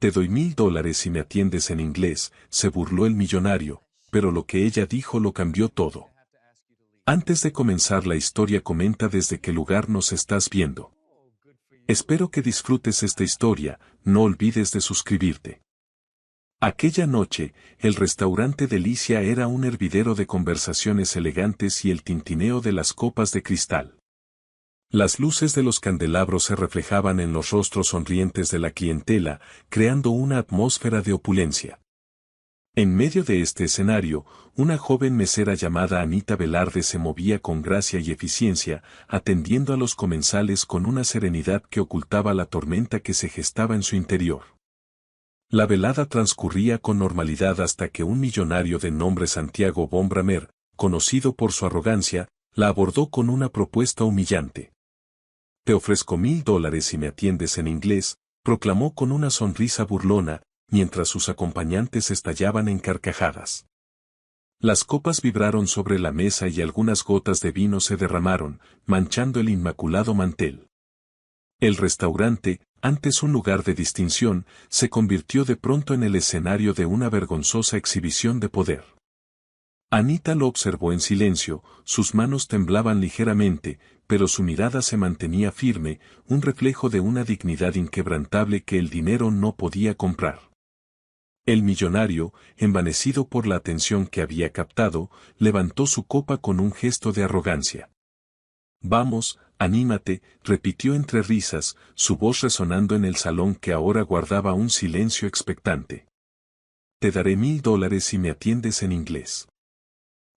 Te doy $1000 si me atiendes en inglés, se burló el millonario, pero lo que ella dijo lo cambió todo. Antes de comenzar la historia comenta desde qué lugar nos estás viendo. Espero que disfrutes esta historia, no olvides de suscribirte. Aquella noche, el restaurante Delicia era un hervidero de conversaciones elegantes y el tintineo de las copas de cristal. Las luces de los candelabros se reflejaban en los rostros sonrientes de la clientela, creando una atmósfera de opulencia. En medio de este escenario, una joven mesera llamada Anita Velarde se movía con gracia y eficiencia, atendiendo a los comensales con una serenidad que ocultaba la tormenta que se gestaba en su interior. La velada transcurría con normalidad hasta que un millonario de nombre Santiago von Bramer, conocido por su arrogancia, la abordó con una propuesta humillante. Te ofrezco $1000 si me atiendes en inglés, proclamó con una sonrisa burlona, mientras sus acompañantes estallaban en carcajadas. Las copas vibraron sobre la mesa y algunas gotas de vino se derramaron, manchando el inmaculado mantel. El restaurante, antes un lugar de distinción, se convirtió de pronto en el escenario de una vergonzosa exhibición de poder. Anita lo observó en silencio, sus manos temblaban ligeramente, pero su mirada se mantenía firme, un reflejo de una dignidad inquebrantable que el dinero no podía comprar. El millonario, envanecido por la atención que había captado, levantó su copa con un gesto de arrogancia. Vamos, anímate, repitió entre risas, su voz resonando en el salón que ahora guardaba un silencio expectante. Te daré $1000 si me atiendes en inglés.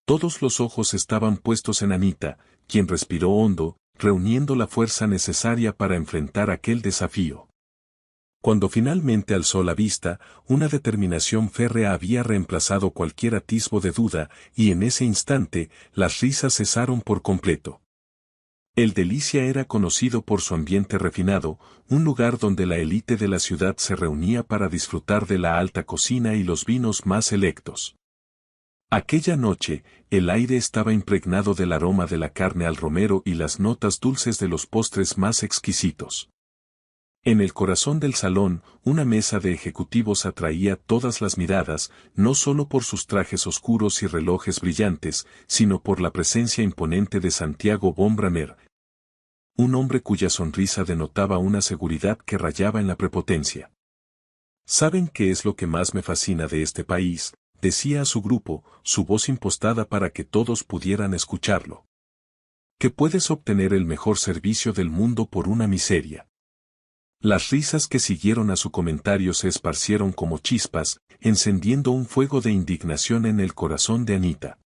Todos los ojos estaban puestos en Anita, quien respiró hondo, reuniendo la fuerza necesaria para enfrentar aquel desafío. Cuando finalmente alzó la vista, una determinación férrea había reemplazado cualquier atisbo de duda, y en ese instante, las risas cesaron por completo. El Delicia era conocido por su ambiente refinado, un lugar donde la élite de la ciudad se reunía para disfrutar de la alta cocina y los vinos más selectos. Aquella noche, el aire estaba impregnado del aroma de la carne al romero y las notas dulces de los postres más exquisitos. En el corazón del salón, una mesa de ejecutivos atraía todas las miradas, no solo por sus trajes oscuros y relojes brillantes, sino por la presencia imponente de Santiago von Bramer, un hombre cuya sonrisa denotaba una seguridad que rayaba en la prepotencia. ¿Saben qué es lo que más me fascina de este país?, decía a su grupo, su voz impostada para que todos pudieran escucharlo. Que puedes obtener el mejor servicio del mundo por una miseria. Las risas que siguieron a su comentario se esparcieron como chispas, encendiendo un fuego de indignación en el corazón de Anita.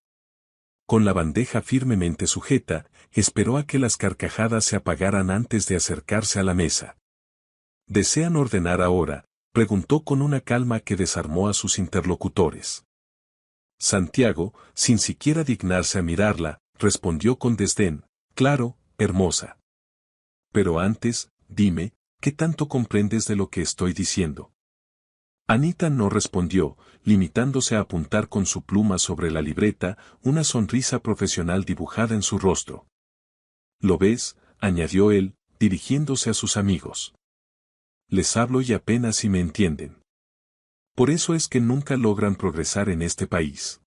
Con la bandeja firmemente sujeta, esperó a que las carcajadas se apagaran antes de acercarse a la mesa. ¿Desean ordenar ahora?, preguntó con una calma que desarmó a sus interlocutores. Santiago, sin siquiera dignarse a mirarla, respondió con desdén, claro, hermosa. Pero antes, dime, ¿qué tanto comprendes de lo que estoy diciendo? Anita no respondió, limitándose a apuntar con su pluma sobre la libreta, una sonrisa profesional dibujada en su rostro. ¿Lo ves?, añadió él, dirigiéndose a sus amigos. Les hablo y apenas si me entienden. Por eso es que nunca logran progresar en este país.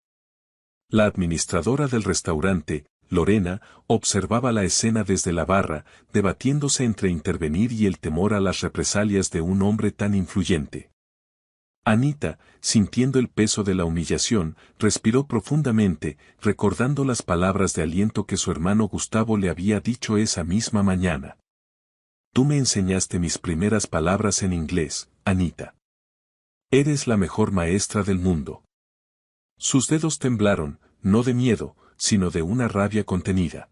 La administradora del restaurante, Lorena, observaba la escena desde la barra, debatiéndose entre intervenir y el temor a las represalias de un hombre tan influyente. Anita, sintiendo el peso de la humillación, respiró profundamente, recordando las palabras de aliento que su hermano Gustavo le había dicho esa misma mañana. Tú me enseñaste mis primeras palabras en inglés, Anita. Eres la mejor maestra del mundo. Sus dedos temblaron, no de miedo, sino de una rabia contenida.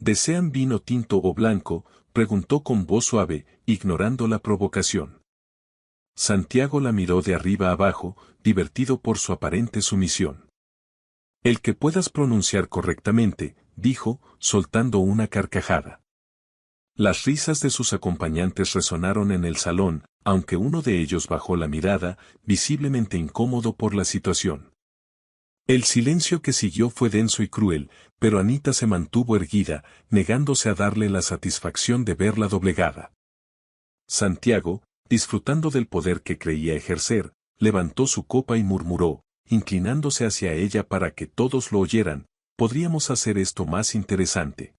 ¿Desean vino tinto o blanco?, preguntó con voz suave, ignorando la provocación. Santiago la miró de arriba abajo, divertido por su aparente sumisión. El que puedas pronunciar correctamente, dijo, soltando una carcajada. Las risas de sus acompañantes resonaron en el salón, aunque uno de ellos bajó la mirada, visiblemente incómodo por la situación. El silencio que siguió fue denso y cruel, pero Anita se mantuvo erguida, negándose a darle la satisfacción de verla doblegada. Santiago, disfrutando del poder que creía ejercer, levantó su copa y murmuró, inclinándose hacia ella para que todos lo oyeran, podríamos hacer esto más interesante.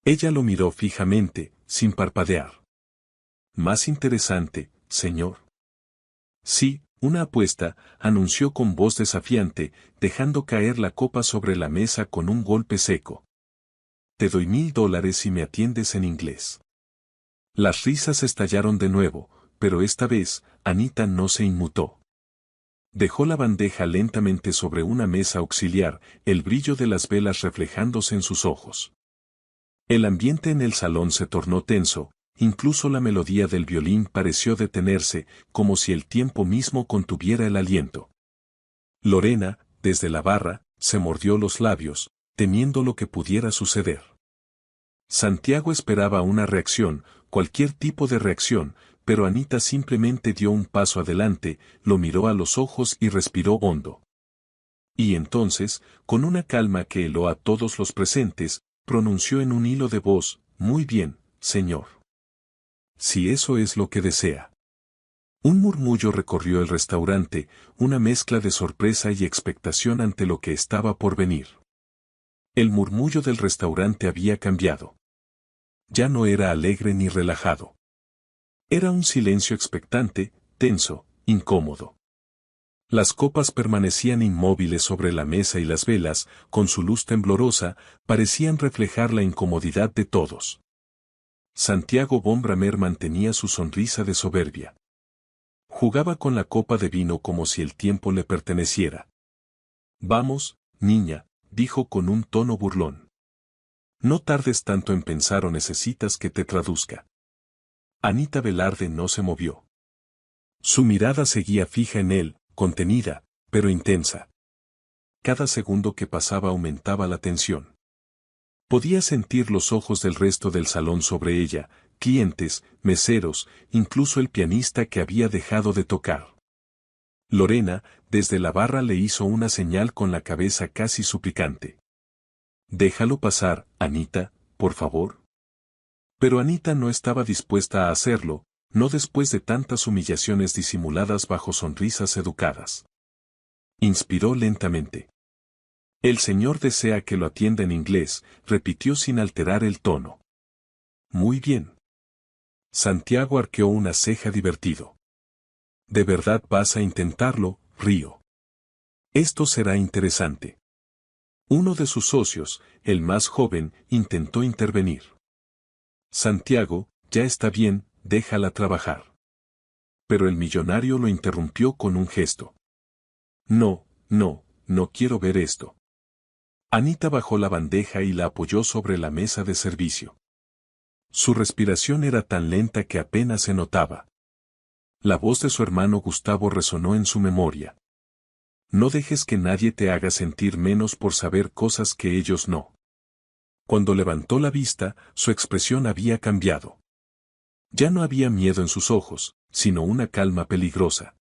Ella lo miró fijamente, sin parpadear. ¿Más interesante, señor? Sí, una apuesta, anunció con voz desafiante, dejando caer la copa sobre la mesa con un golpe seco. Te doy $1000 si me atiendes en inglés. Las risas estallaron de nuevo, pero esta vez, Anita no se inmutó. Dejó la bandeja lentamente sobre una mesa auxiliar, el brillo de las velas reflejándose en sus ojos. El ambiente en el salón se tornó tenso, incluso la melodía del violín pareció detenerse, como si el tiempo mismo contuviera el aliento. Lorena, desde la barra, se mordió los labios, temiendo lo que pudiera suceder. Santiago esperaba una reacción, cualquier tipo de reacción, pero Anita simplemente dio un paso adelante, lo miró a los ojos y respiró hondo. Y entonces, con una calma que heló a todos los presentes, pronunció en un hilo de voz, «Muy bien, señor. Si eso es lo que desea». Un murmullo recorrió el restaurante, una mezcla de sorpresa y expectación ante lo que estaba por venir. El murmullo del restaurante había cambiado. Ya no era alegre ni relajado. Era un silencio expectante, tenso, incómodo. Las copas permanecían inmóviles sobre la mesa y las velas, con su luz temblorosa, parecían reflejar la incomodidad de todos. Santiago von Bramer mantenía su sonrisa de soberbia. Jugaba con la copa de vino como si el tiempo le perteneciera. «Vamos, niña», dijo con un tono burlón. «No tardes tanto en pensar o necesitas que te traduzca». Anita Velarde no se movió. Su mirada seguía fija en él, contenida, pero intensa. Cada segundo que pasaba aumentaba la tensión. Podía sentir los ojos del resto del salón sobre ella, clientes, meseros, incluso el pianista que había dejado de tocar. Lorena, desde la barra le hizo una señal con la cabeza casi suplicante. «Déjalo pasar, Anita, por favor». Pero Anita no estaba dispuesta a hacerlo, no después de tantas humillaciones disimuladas bajo sonrisas educadas. Inspiró lentamente. «El señor desea que lo atienda en inglés», repitió sin alterar el tono. «Muy bien». Santiago arqueó una ceja divertido. «¿De verdad vas a intentarlo, Río? Esto será interesante». Uno de sus socios, el más joven, intentó intervenir. «Santiago, ya está bien, déjala trabajar». Pero el millonario lo interrumpió con un gesto. «No, no, no quiero ver esto». Anita bajó la bandeja y la apoyó sobre la mesa de servicio. Su respiración era tan lenta que apenas se notaba. La voz de su hermano Gustavo resonó en su memoria. «No dejes que nadie te haga sentir menos por saber cosas que ellos no». Cuando levantó la vista, su expresión había cambiado. Ya no había miedo en sus ojos, sino una calma peligrosa.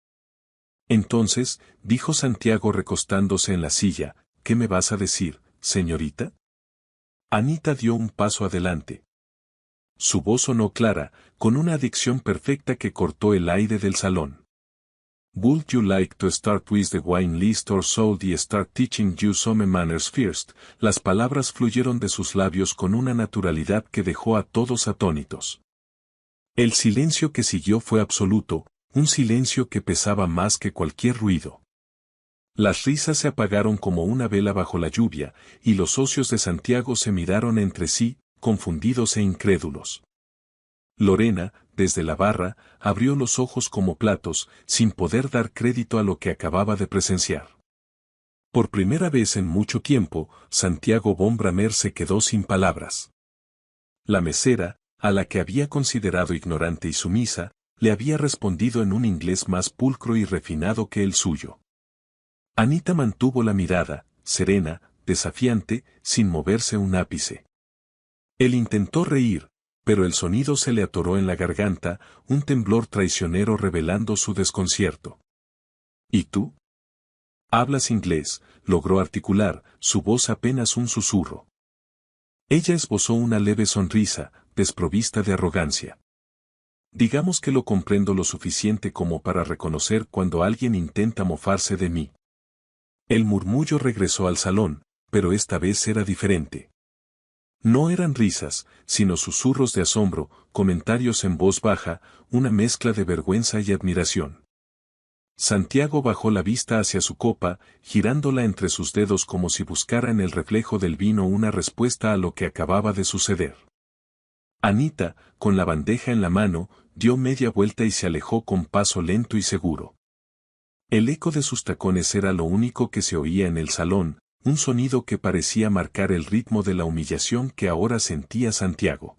«Entonces», dijo Santiago recostándose en la silla, «¿qué me vas a decir, señorita?» Anita dio un paso adelante. Su voz sonó clara, con una dicción perfecta que cortó el aire del salón. «Would you like to start with the wine list or should I start teaching you some manners first?» Las palabras fluyeron de sus labios con una naturalidad que dejó a todos atónitos. El silencio que siguió fue absoluto, un silencio que pesaba más que cualquier ruido. Las risas se apagaron como una vela bajo la lluvia, y los socios de Santiago se miraron entre sí, confundidos e incrédulos. Lorena, desde la barra, abrió los ojos como platos, sin poder dar crédito a lo que acababa de presenciar. Por primera vez en mucho tiempo, Santiago von Bramer se quedó sin palabras. La mesera, a la que había considerado ignorante y sumisa, le había respondido en un inglés más pulcro y refinado que el suyo. Anita mantuvo la mirada, serena, desafiante, sin moverse un ápice. Él intentó reír, pero el sonido se le atoró en la garganta, un temblor traicionero revelando su desconcierto. «¿Y tú?» «Hablas inglés», logró articular, su voz apenas un susurro. Ella esbozó una leve sonrisa, desprovista de arrogancia. Digamos que lo comprendo lo suficiente como para reconocer cuando alguien intenta mofarse de mí. El murmullo regresó al salón, pero esta vez era diferente. No eran risas, sino susurros de asombro, comentarios en voz baja, una mezcla de vergüenza y admiración. Santiago bajó la vista hacia su copa, girándola entre sus dedos como si buscara en el reflejo del vino una respuesta a lo que acababa de suceder. Anita, con la bandeja en la mano, dio media vuelta y se alejó con paso lento y seguro. El eco de sus tacones era lo único que se oía en el salón, un sonido que parecía marcar el ritmo de la humillación que ahora sentía Santiago.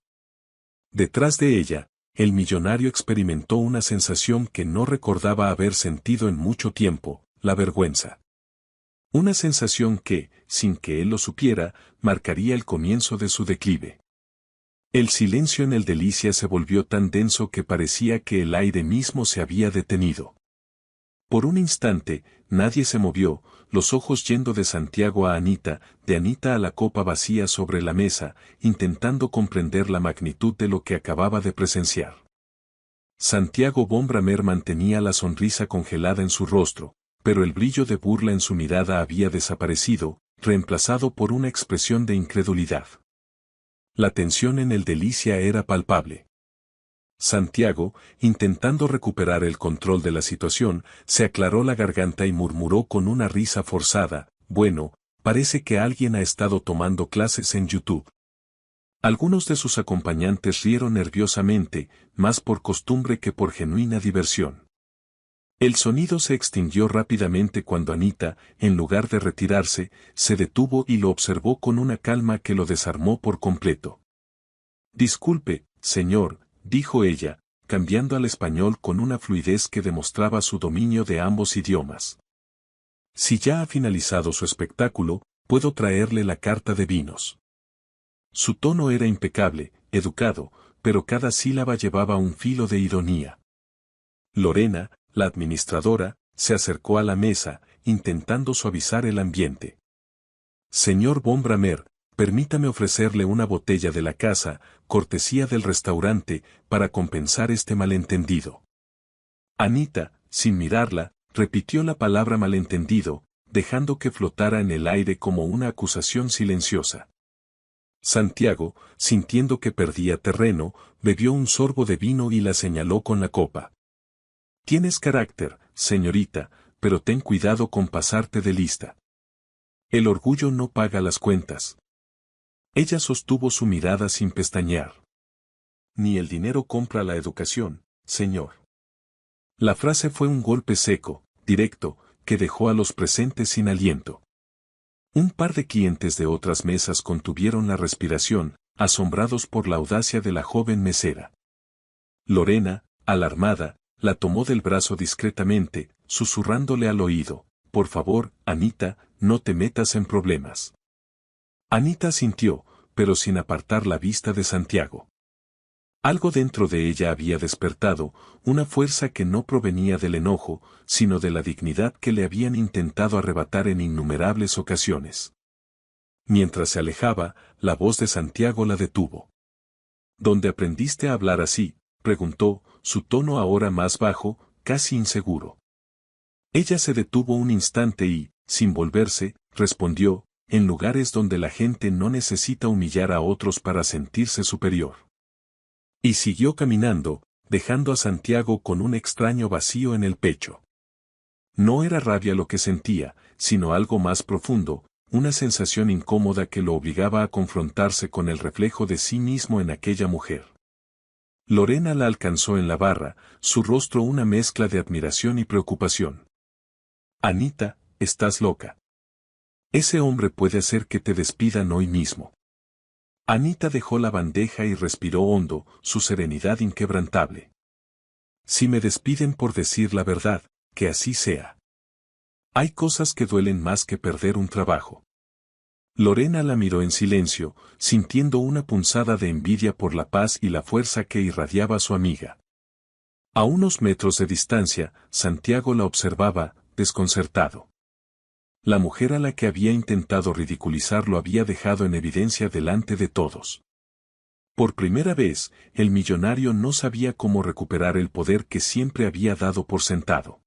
Detrás de ella, el millonario experimentó una sensación que no recordaba haber sentido en mucho tiempo, la vergüenza. Una sensación que, sin que él lo supiera, marcaría el comienzo de su declive. El silencio en el Delicia se volvió tan denso que parecía que el aire mismo se había detenido. Por un instante, nadie se movió, los ojos yendo de Santiago a Anita, de Anita a la copa vacía sobre la mesa, intentando comprender la magnitud de lo que acababa de presenciar. Santiago von Bramer mantenía la sonrisa congelada en su rostro, pero el brillo de burla en su mirada había desaparecido, reemplazado por una expresión de incredulidad. La tensión en el Delicia era palpable. Santiago, intentando recuperar el control de la situación, se aclaró la garganta y murmuró con una risa forzada, bueno, parece que alguien ha estado tomando clases en YouTube. Algunos de sus acompañantes rieron nerviosamente, más por costumbre que por genuina diversión. El sonido se extinguió rápidamente cuando Anita, en lugar de retirarse, se detuvo y lo observó con una calma que lo desarmó por completo. Disculpe, señor, dijo ella, cambiando al español con una fluidez que demostraba su dominio de ambos idiomas. Si ya ha finalizado su espectáculo, puedo traerle la carta de vinos. Su tono era impecable, educado, pero cada sílaba llevaba un filo de ironía. Lorena, la administradora, se acercó a la mesa, intentando suavizar el ambiente. Señor von Bramer, permítame ofrecerle una botella de la casa, cortesía del restaurante, para compensar este malentendido. Anita, sin mirarla, repitió la palabra malentendido, dejando que flotara en el aire como una acusación silenciosa. Santiago, sintiendo que perdía terreno, bebió un sorbo de vino y la señaló con la copa. Tienes carácter, señorita, pero ten cuidado con pasarte de lista. El orgullo no paga las cuentas. Ella sostuvo su mirada sin pestañear. Ni el dinero compra la educación, señor. La frase fue un golpe seco, directo, que dejó a los presentes sin aliento. Un par de clientes de otras mesas contuvieron la respiración, asombrados por la audacia de la joven mesera. Lorena, alarmada, la tomó del brazo discretamente, susurrándole al oído, por favor, Anita, no te metas en problemas. Anita sintió, pero sin apartar la vista de Santiago. Algo dentro de ella había despertado, una fuerza que no provenía del enojo, sino de la dignidad que le habían intentado arrebatar en innumerables ocasiones. Mientras se alejaba, la voz de Santiago la detuvo. ¿Dónde aprendiste a hablar así?, preguntó, su tono ahora más bajo, casi inseguro. Ella se detuvo un instante y, sin volverse, respondió, en lugares donde la gente no necesita humillar a otros para sentirse superior. Y siguió caminando, dejando a Santiago con un extraño vacío en el pecho. No era rabia lo que sentía, sino algo más profundo, una sensación incómoda que lo obligaba a confrontarse con el reflejo de sí mismo en aquella mujer. Lorena la alcanzó en la barra, su rostro una mezcla de admiración y preocupación. Anita, estás loca. Ese hombre puede hacer que te despidan hoy mismo. Anita dejó la bandeja y respiró hondo, su serenidad inquebrantable. Si me despiden por decir la verdad, que así sea. Hay cosas que duelen más que perder un trabajo. Lorena la miró en silencio, sintiendo una punzada de envidia por la paz y la fuerza que irradiaba su amiga. A unos metros de distancia, Santiago la observaba, desconcertado. La mujer a la que había intentado ridiculizar lo había dejado en evidencia delante de todos. Por primera vez, el millonario no sabía cómo recuperar el poder que siempre había dado por sentado.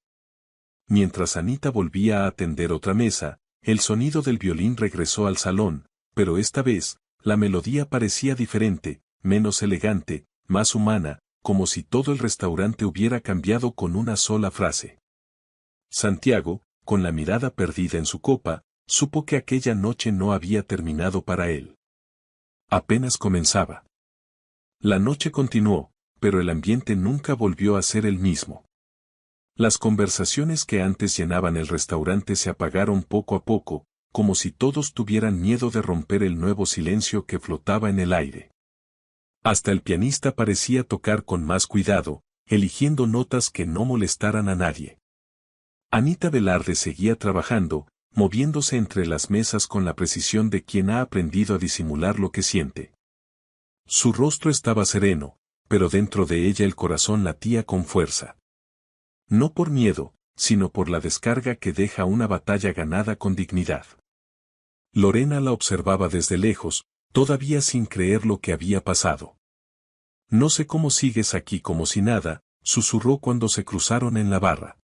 Mientras Anita volvía a atender otra mesa, el sonido del violín regresó al salón, pero esta vez, la melodía parecía diferente, menos elegante, más humana, como si todo el restaurante hubiera cambiado con una sola frase. Santiago, con la mirada perdida en su copa, supo que aquella noche no había terminado para él. Apenas comenzaba. La noche continuó, pero el ambiente nunca volvió a ser el mismo. Las conversaciones que antes llenaban el restaurante se apagaron poco a poco, como si todos tuvieran miedo de romper el nuevo silencio que flotaba en el aire. Hasta el pianista parecía tocar con más cuidado, eligiendo notas que no molestaran a nadie. Anita Velarde seguía trabajando, moviéndose entre las mesas con la precisión de quien ha aprendido a disimular lo que siente. Su rostro estaba sereno, pero dentro de ella el corazón latía con fuerza. No por miedo, sino por la descarga que deja una batalla ganada con dignidad. Lorena la observaba desde lejos, todavía sin creer lo que había pasado. No sé cómo sigues aquí como si nada, susurró cuando se cruzaron en la barra.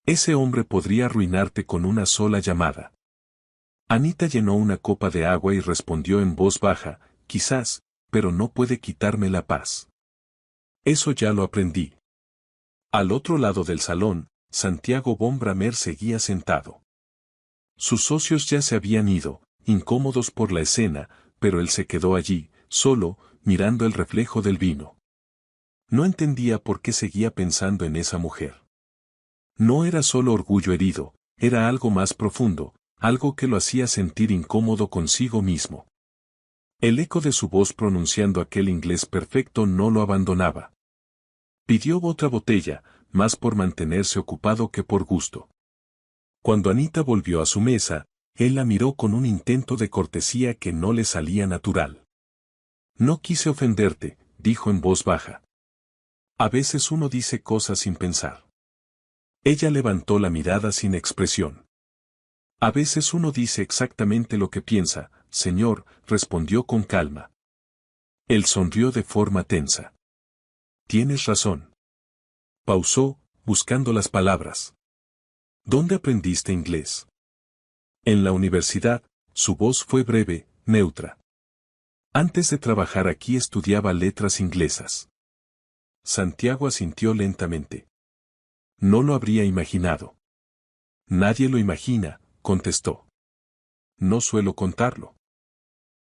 Ese hombre podría arruinarte con una sola llamada. Anita llenó una copa de agua y respondió en voz baja, quizás, pero no puede quitarme la paz. Eso ya lo aprendí. Al otro lado del salón, Santiago von Bramer seguía sentado. Sus socios ya se habían ido, incómodos por la escena, pero él se quedó allí, solo, mirando el reflejo del vino. No entendía por qué seguía pensando en esa mujer. No era solo orgullo herido, era algo más profundo, algo que lo hacía sentir incómodo consigo mismo. El eco de su voz pronunciando aquel inglés perfecto no lo abandonaba. Pidió otra botella, más por mantenerse ocupado que por gusto. Cuando Anita volvió a su mesa, él la miró con un intento de cortesía que no le salía natural. No quise ofenderte, dijo en voz baja. A veces uno dice cosas sin pensar. Ella levantó la mirada sin expresión. A veces uno dice exactamente lo que piensa, señor, respondió con calma. Él sonrió de forma tensa. Tienes razón. Pausó, buscando las palabras. ¿Dónde aprendiste inglés? En la universidad, su voz fue breve, neutra. Antes de trabajar aquí estudiaba letras inglesas. Santiago asintió lentamente. No lo habría imaginado. Nadie lo imagina, contestó. No suelo contarlo.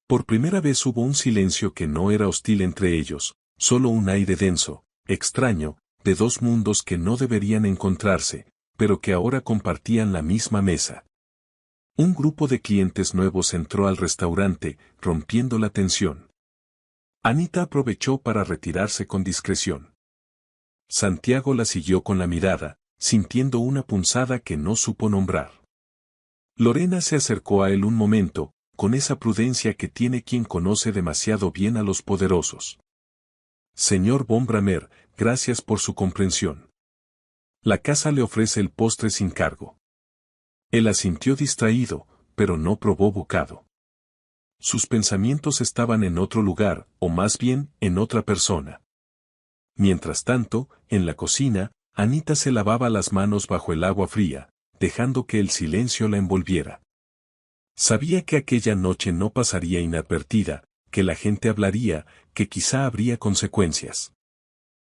Por primera vez hubo un silencio que no era hostil entre ellos, solo un aire denso, extraño, de dos mundos que no deberían encontrarse, pero que ahora compartían la misma mesa. Un grupo de clientes nuevos entró al restaurante, rompiendo la tensión. Anita aprovechó para retirarse con discreción. Santiago la siguió con la mirada, sintiendo una punzada que no supo nombrar. Lorena se acercó a él un momento, con esa prudencia que tiene quien conoce demasiado bien a los poderosos. Señor von Bramer, gracias por su comprensión. La casa le ofrece el postre sin cargo. Él asintió distraído, pero no probó bocado. Sus pensamientos estaban en otro lugar, o más bien, en otra persona. Mientras tanto, en la cocina, Anita se lavaba las manos bajo el agua fría, dejando que el silencio la envolviera. Sabía que aquella noche no pasaría inadvertida, que la gente hablaría, que quizá habría consecuencias.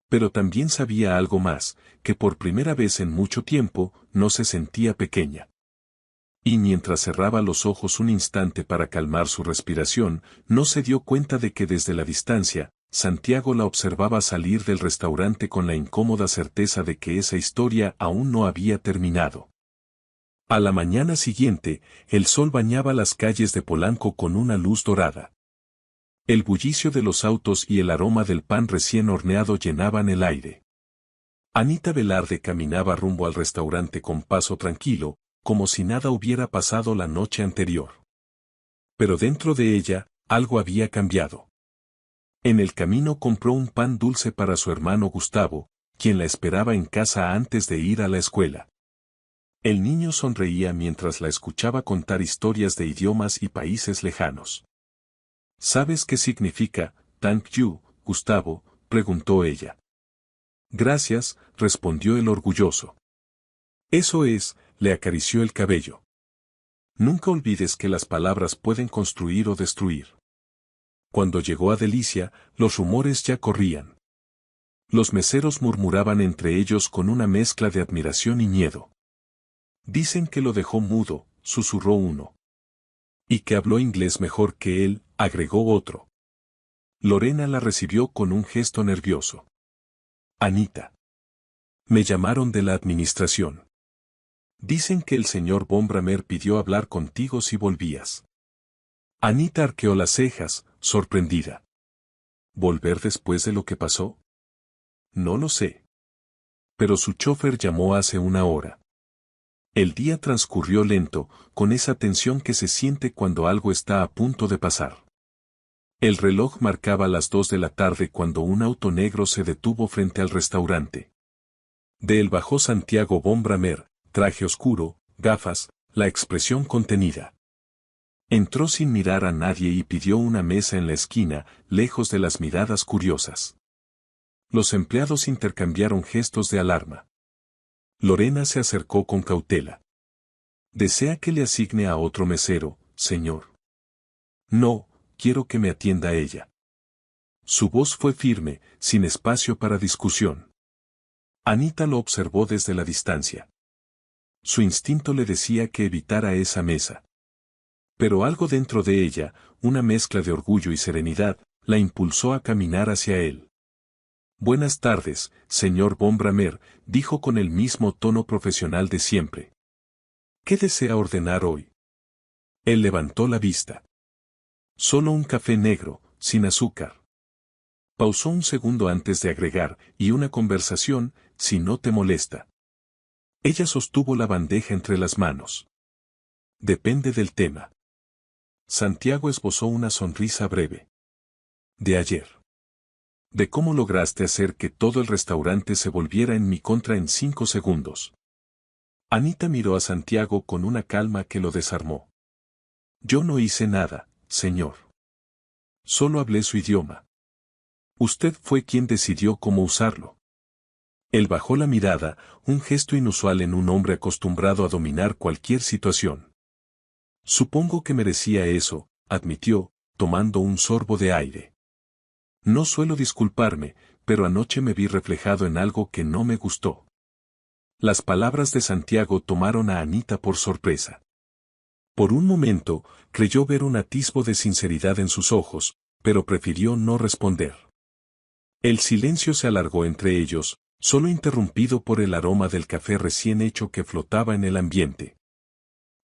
Pero también sabía algo más, que por primera vez en mucho tiempo, no se sentía pequeña. Y mientras cerraba los ojos un instante para calmar su respiración, no se dio cuenta de que desde la distancia, Santiago la observaba salir del restaurante con la incómoda certeza de que esa historia aún no había terminado. A la mañana siguiente, el sol bañaba las calles de Polanco con una luz dorada. El bullicio de los autos y el aroma del pan recién horneado llenaban el aire. Anita Velarde caminaba rumbo al restaurante con paso tranquilo, como si nada hubiera pasado la noche anterior. Pero dentro de ella, algo había cambiado. En el camino compró un pan dulce para su hermano Gustavo, quien la esperaba en casa antes de ir a la escuela. El niño sonreía mientras la escuchaba contar historias de idiomas y países lejanos. ¿Sabes qué significa? Thank you, Gustavo, preguntó ella. Gracias, respondió el orgulloso. Eso es, le acarició el cabello. Nunca olvides que las palabras pueden construir o destruir. Cuando llegó a Delicia, los rumores ya corrían. Los meseros murmuraban entre ellos con una mezcla de admiración y miedo. Dicen que lo dejó mudo, susurró uno. Y que habló inglés mejor que él, agregó otro. Lorena la recibió con un gesto nervioso. Anita. Me llamaron de la administración. Dicen que el señor von Bramer pidió hablar contigo si volvías. Anita arqueó las cejas, sorprendida. ¿Volver después de lo que pasó? No lo sé. Pero su chofer llamó hace una hora. El día transcurrió lento, con esa tensión que se siente cuando algo está a punto de pasar. El reloj marcaba las 2 de la tarde cuando un auto negro se detuvo frente al restaurante. De él bajó Santiago von Bramer, traje oscuro, gafas, la expresión contenida. Entró sin mirar a nadie y pidió una mesa en la esquina, lejos de las miradas curiosas. Los empleados intercambiaron gestos de alarma. Lorena se acercó con cautela. ¿Desea que le asigne a otro mesero, señor? No, quiero que me atienda ella. Su voz fue firme, sin espacio para discusión. Anita lo observó desde la distancia. Su instinto le decía que evitara esa mesa. Pero algo dentro de ella, una mezcla de orgullo y serenidad, la impulsó a caminar hacia él. Buenas tardes, señor von Bramer, dijo con el mismo tono profesional de siempre. ¿Qué desea ordenar hoy? Él levantó la vista. Solo un café negro, sin azúcar. Pausó un segundo antes de agregar, y una conversación, si no te molesta. Ella sostuvo la bandeja entre las manos. Depende del tema. Santiago esbozó una sonrisa breve. De ayer. De cómo lograste hacer que todo el restaurante se volviera en mi contra en 5 segundos. Anita miró a Santiago con una calma que lo desarmó. Yo no hice nada, señor. Solo hablé su idioma. Usted fue quien decidió cómo usarlo. Él bajó la mirada, un gesto inusual en un hombre acostumbrado a dominar cualquier situación. Supongo que merecía eso, admitió, tomando un sorbo de aire. No suelo disculparme, pero anoche me vi reflejado en algo que no me gustó. Las palabras de Santiago tomaron a Anita por sorpresa. Por un momento, creyó ver un atisbo de sinceridad en sus ojos, pero prefirió no responder. El silencio se alargó entre ellos, solo interrumpido por el aroma del café recién hecho que flotaba en el ambiente.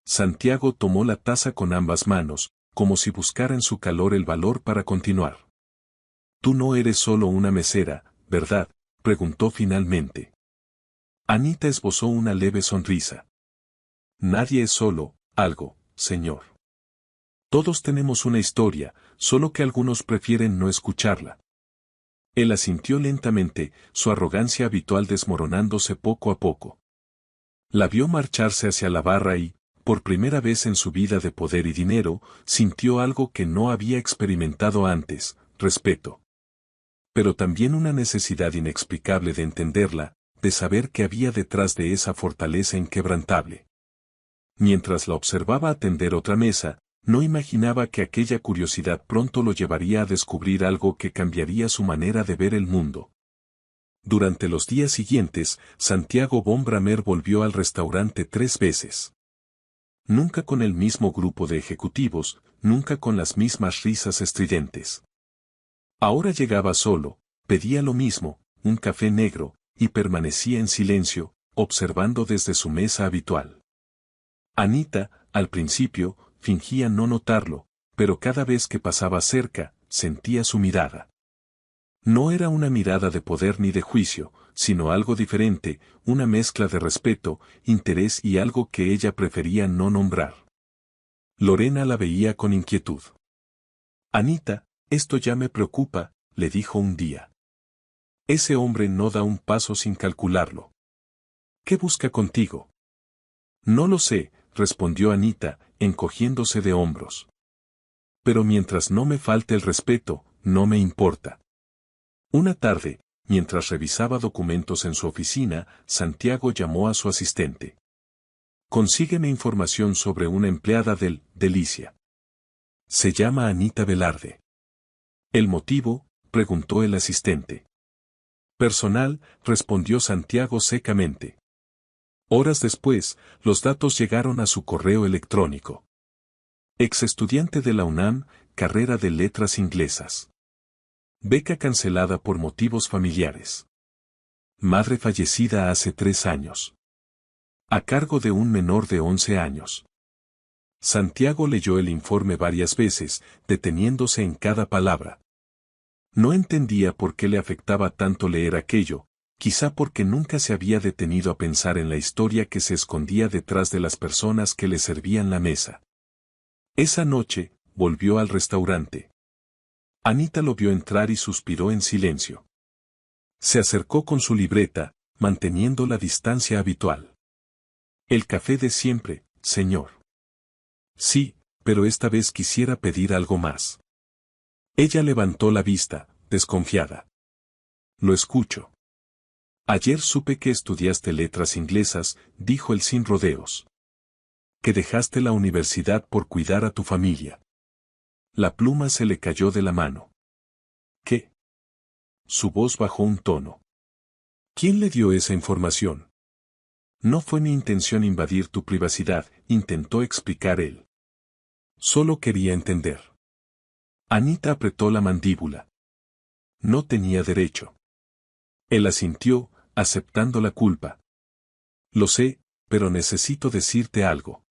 Santiago tomó la taza con ambas manos, como si buscara en su calor el valor para continuar. Tú no eres solo una mesera, ¿verdad?, preguntó finalmente. Anita esbozó una leve sonrisa. Nadie es solo algo, señor. Todos tenemos una historia, solo que algunos prefieren no escucharla. Él asintió lentamente, su arrogancia habitual desmoronándose poco a poco. La vio marcharse hacia la barra y, por primera vez en su vida de poder y dinero, sintió algo que no había experimentado antes, respeto. Pero también una necesidad inexplicable de entenderla, de saber qué había detrás de esa fortaleza inquebrantable. Mientras la observaba atender otra mesa, no imaginaba que aquella curiosidad pronto lo llevaría a descubrir algo que cambiaría su manera de ver el mundo. Durante los días siguientes, Santiago von Bramer volvió al restaurante 3 veces. Nunca con el mismo grupo de ejecutivos, nunca con las mismas risas estridentes. Ahora llegaba solo, pedía lo mismo, un café negro, y permanecía en silencio, observando desde su mesa habitual. Anita, al principio, fingía no notarlo, pero cada vez que pasaba cerca, sentía su mirada. No era una mirada de poder ni de juicio, sino algo diferente, una mezcla de respeto, interés y algo que ella prefería no nombrar. Lorena la veía con inquietud. Anita, esto ya me preocupa, le dijo un día. Ese hombre no da un paso sin calcularlo. ¿Qué busca contigo? No lo sé, respondió Anita, encogiéndose de hombros. Pero mientras no me falte el respeto, no me importa. Una tarde, mientras revisaba documentos en su oficina, Santiago llamó a su asistente. Consígueme información sobre una empleada del Delicia. Se llama Anita Velarde. ¿El motivo?, preguntó el asistente. Personal, respondió Santiago secamente. Horas después, los datos llegaron a su correo electrónico. Ex estudiante de la UNAM, carrera de Letras Inglesas. Beca cancelada por motivos familiares. Madre fallecida hace 3 años. A cargo de un menor de 11 años. Santiago leyó el informe varias veces, deteniéndose en cada palabra. No entendía por qué le afectaba tanto leer aquello, quizá porque nunca se había detenido a pensar en la historia que se escondía detrás de las personas que le servían la mesa. Esa noche, volvió al restaurante. Anita lo vio entrar y suspiró en silencio. Se acercó con su libreta, manteniendo la distancia habitual. El café de siempre, señor. Sí, pero esta vez quisiera pedir algo más. Ella levantó la vista, desconfiada. Lo escucho. Ayer supe que estudiaste letras inglesas, dijo él sin rodeos. Que dejaste la universidad por cuidar a tu familia. La pluma se le cayó de la mano. ¿Qué? Su voz bajó un tono. ¿Quién le dio esa información? No fue mi intención invadir tu privacidad, intentó explicar él. Solo quería entender. Anita apretó la mandíbula. No tenía derecho. Él asintió, aceptando la culpa. Lo sé, pero necesito decirte algo.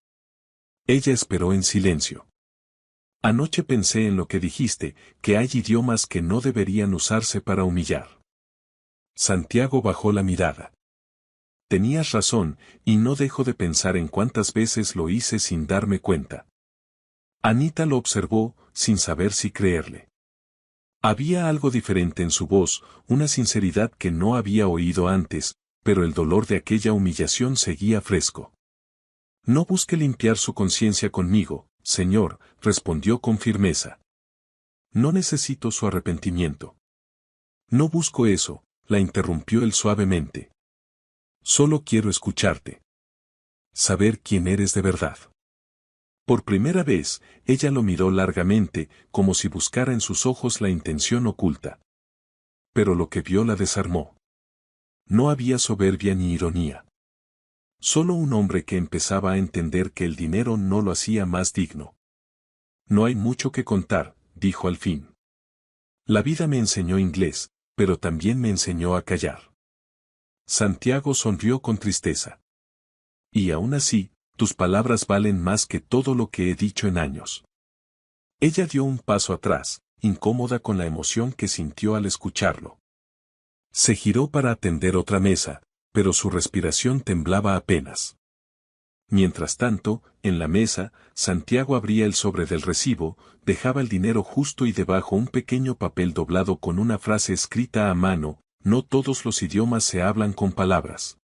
Ella esperó en silencio. Anoche pensé en lo que dijiste, que hay idiomas que no deberían usarse para humillar. Santiago bajó la mirada. Tenías razón, y no dejo de pensar en cuántas veces lo hice sin darme cuenta. Anita lo observó, sin saber si creerle. Había algo diferente en su voz, una sinceridad que no había oído antes, pero el dolor de aquella humillación seguía fresco. No busque limpiar su conciencia conmigo, señor, respondió con firmeza. No necesito su arrepentimiento. No busco eso, la interrumpió él suavemente. Solo quiero escucharte. Saber quién eres de verdad. Por primera vez, ella lo miró largamente, como si buscara en sus ojos la intención oculta. Pero lo que vio la desarmó. No había soberbia ni ironía. Solo un hombre que empezaba a entender que el dinero no lo hacía más digno. No hay mucho que contar, dijo al fin. La vida me enseñó inglés, pero también me enseñó a callar. Santiago sonrió con tristeza. Y aún así, tus palabras valen más que todo lo que he dicho en años. Ella dio un paso atrás, incómoda con la emoción que sintió al escucharlo. Se giró para atender otra mesa, pero su respiración temblaba apenas. Mientras tanto, en la mesa, Santiago abría el sobre del recibo, dejaba el dinero justo y debajo un pequeño papel doblado con una frase escrita a mano: no todos los idiomas se hablan con palabras.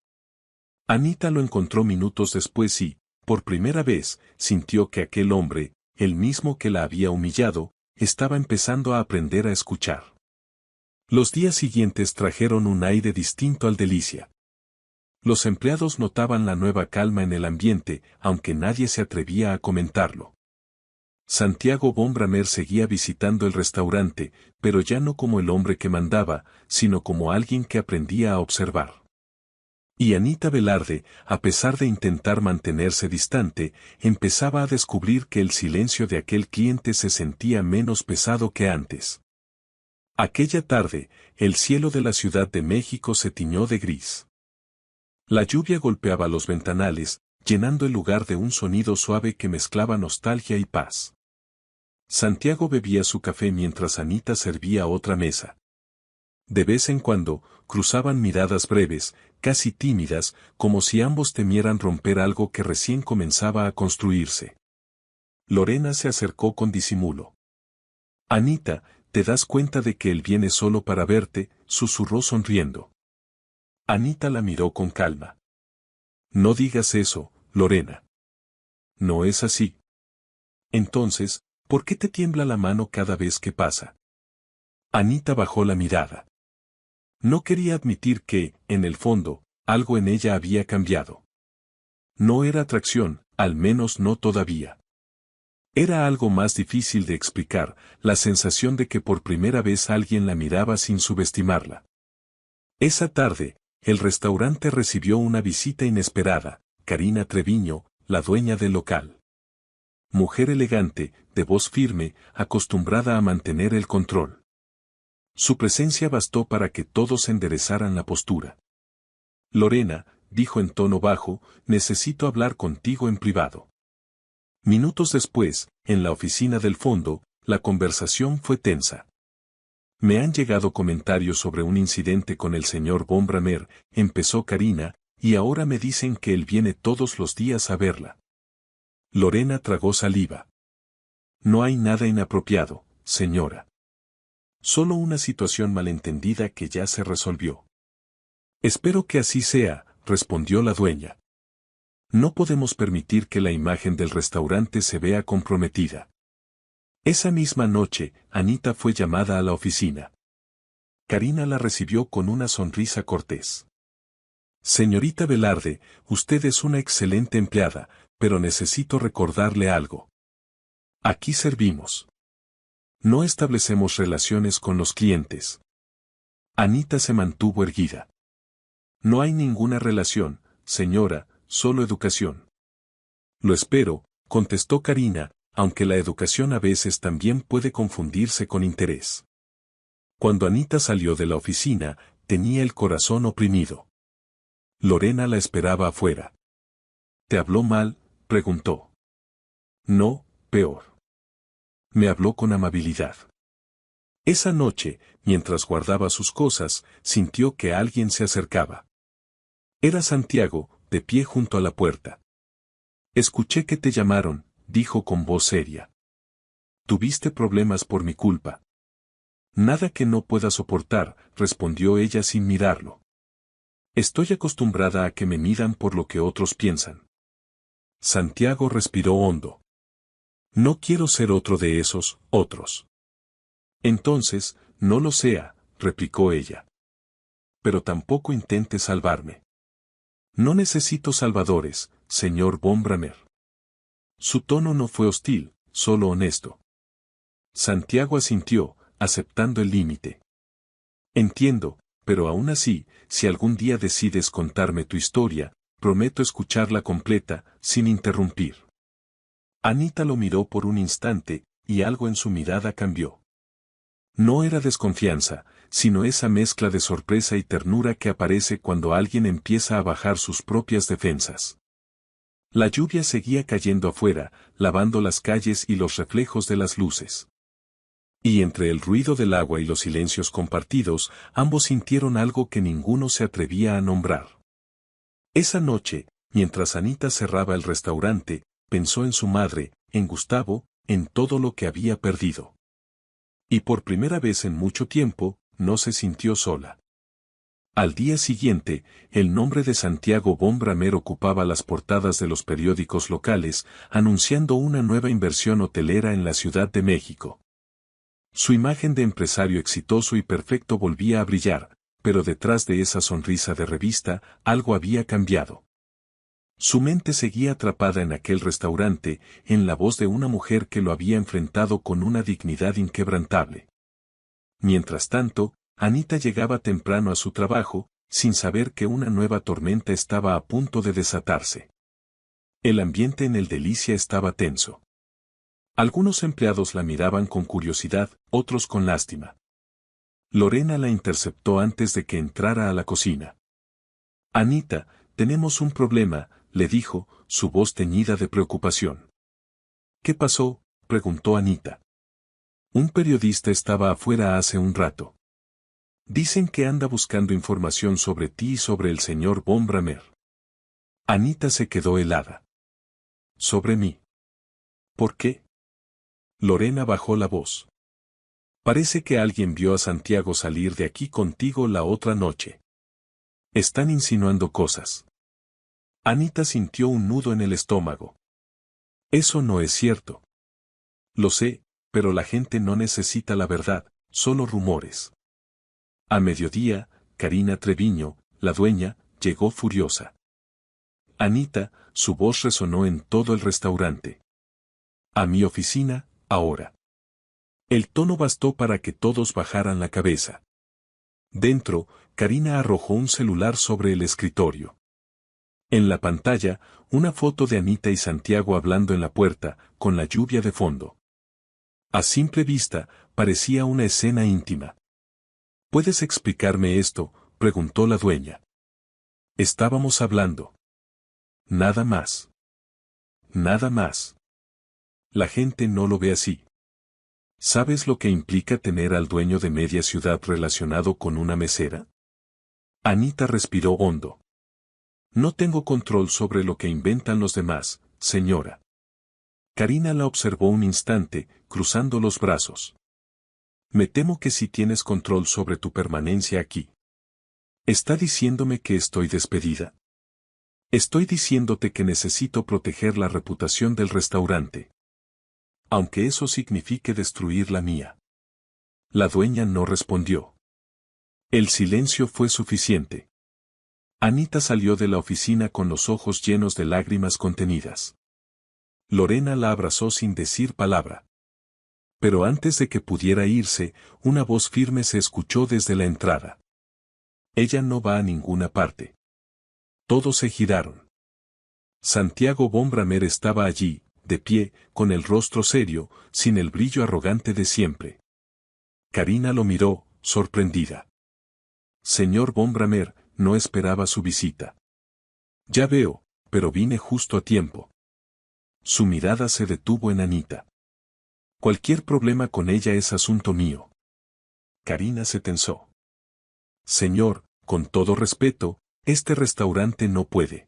Anita lo encontró minutos después y, por primera vez, sintió que aquel hombre, el mismo que la había humillado, estaba empezando a aprender a escuchar. Los días siguientes trajeron un aire distinto al Delicia. Los empleados notaban la nueva calma en el ambiente, aunque nadie se atrevía a comentarlo. Santiago von Bramer seguía visitando el restaurante, pero ya no como el hombre que mandaba, sino como alguien que aprendía a observar. Y Anita Velarde, a pesar de intentar mantenerse distante, empezaba a descubrir que el silencio de aquel cliente se sentía menos pesado que antes. Aquella tarde, el cielo de la Ciudad de México se tiñó de gris. La lluvia golpeaba los ventanales, llenando el lugar de un sonido suave que mezclaba nostalgia y paz. Santiago bebía su café mientras Anita servía otra mesa. De vez en cuando, cruzaban miradas breves, casi tímidas, como si ambos temieran romper algo que recién comenzaba a construirse. Lorena se acercó con disimulo. Anita, ¿te das cuenta de que él viene solo para verte?, susurró sonriendo. Anita la miró con calma. No digas eso, Lorena. No es así. Entonces, ¿por qué te tiembla la mano cada vez que pasa? Anita bajó la mirada. No quería admitir que, en el fondo, algo en ella había cambiado. No era atracción, al menos no todavía. Era algo más difícil de explicar, la sensación de que por primera vez alguien la miraba sin subestimarla. Esa tarde, el restaurante recibió una visita inesperada, Karina Treviño, la dueña del local. Mujer elegante, de voz firme, acostumbrada a mantener el control. Su presencia bastó para que todos enderezaran la postura. Lorena, dijo en tono bajo, necesito hablar contigo en privado. Minutos después, en la oficina del fondo, la conversación fue tensa. Me han llegado comentarios sobre un incidente con el señor Von Bramer, empezó Karina, y ahora me dicen que él viene todos los días a verla. Lorena tragó saliva. No hay nada inapropiado, señora. Solo una situación malentendida que ya se resolvió. Espero que así sea, respondió la dueña. No podemos permitir que la imagen del restaurante se vea comprometida. Esa misma noche, Anita fue llamada a la oficina. Karina la recibió con una sonrisa cortés. Señorita Velarde, usted es una excelente empleada, pero necesito recordarle algo. Aquí servimos. No establecemos relaciones con los clientes. Anita se mantuvo erguida. No hay ninguna relación, señora, solo educación. Lo espero, contestó Karina, aunque la educación a veces también puede confundirse con interés. Cuando Anita salió de la oficina, tenía el corazón oprimido. Lorena la esperaba afuera. ¿Te habló mal?, preguntó. No, peor. Me habló con amabilidad. Esa noche, mientras guardaba sus cosas, sintió que alguien se acercaba. Era Santiago, de pie junto a la puerta. Escuché que te llamaron, dijo con voz seria. Tuviste problemas por mi culpa. Nada que no pueda soportar, respondió ella sin mirarlo. Estoy acostumbrada a que me midan por lo que otros piensan. Santiago respiró hondo. No quiero ser otro de esos otros. Entonces, no lo sea, replicó ella. Pero tampoco intente salvarme. No necesito salvadores, señor Von Bramer. Su tono no fue hostil, solo honesto. Santiago asintió, aceptando el límite. Entiendo, pero aún así, si algún día decides contarme tu historia, prometo escucharla completa, sin interrumpir. Anita lo miró por un instante, y algo en su mirada cambió. No era desconfianza, sino esa mezcla de sorpresa y ternura que aparece cuando alguien empieza a bajar sus propias defensas. La lluvia seguía cayendo afuera, lavando las calles y los reflejos de las luces. Y entre el ruido del agua y los silencios compartidos, ambos sintieron algo que ninguno se atrevía a nombrar. Esa noche, mientras Anita cerraba el restaurante, pensó en su madre, en Gustavo, en todo lo que había perdido. Y por primera vez en mucho tiempo, no se sintió sola. Al día siguiente, el nombre de Santiago Von Bramer ocupaba las portadas de los periódicos locales, anunciando una nueva inversión hotelera en la Ciudad de México. Su imagen de empresario exitoso y perfecto volvía a brillar, pero detrás de esa sonrisa de revista, algo había cambiado. Su mente seguía atrapada en aquel restaurante, en la voz de una mujer que lo había enfrentado con una dignidad inquebrantable. Mientras tanto, Anita llegaba temprano a su trabajo, sin saber que una nueva tormenta estaba a punto de desatarse. El ambiente en el Delicia estaba tenso. Algunos empleados la miraban con curiosidad, otros con lástima. Lorena la interceptó antes de que entrara a la cocina. Anita, tenemos un problema, le dijo, su voz teñida de preocupación. ¿Qué pasó?, preguntó Anita. Un periodista estaba afuera hace un rato. Dicen que anda buscando información sobre ti y sobre el señor Von Bramer. Anita se quedó helada. ¿Sobre mí? ¿Por qué? Lorena bajó la voz. Parece que alguien vio a Santiago salir de aquí contigo la otra noche. Están insinuando cosas. Anita sintió un nudo en el estómago. Eso no es cierto. Lo sé, pero la gente no necesita la verdad, solo rumores. A mediodía, Karina Treviño, la dueña, llegó furiosa. Anita, su voz resonó en todo el restaurante. A mi oficina, ahora. El tono bastó para que todos bajaran la cabeza. Dentro, Karina arrojó un celular sobre el escritorio. En la pantalla, una foto de Anita y Santiago hablando en la puerta, con la lluvia de fondo. A simple vista, parecía una escena íntima. ¿Puedes explicarme esto?, preguntó la dueña. Estábamos hablando. Nada más. Nada más. La gente no lo ve así. ¿Sabes lo que implica tener al dueño de media ciudad relacionado con una mesera? Anita respiró hondo. No tengo control sobre lo que inventan los demás, señora. Karina la observó un instante, cruzando los brazos. Me temo que sí tienes control sobre tu permanencia aquí. ¿Está diciéndome que estoy despedida? Estoy diciéndote que necesito proteger la reputación del restaurante. Aunque eso signifique destruir la mía. La dueña no respondió. El silencio fue suficiente. Anita salió de la oficina con los ojos llenos de lágrimas contenidas. Lorena la abrazó sin decir palabra. Pero antes de que pudiera irse, una voz firme se escuchó desde la entrada. Ella no va a ninguna parte. Todos se giraron. Santiago Bombramer estaba allí, de pie, con el rostro serio, sin el brillo arrogante de siempre. Karina lo miró, sorprendida. Señor Bombramer, no esperaba su visita. Ya veo, pero vine justo a tiempo. Su mirada se detuvo en Anita. Cualquier problema con ella es asunto mío. Karina se tensó. Señor, con todo respeto, este restaurante no puede.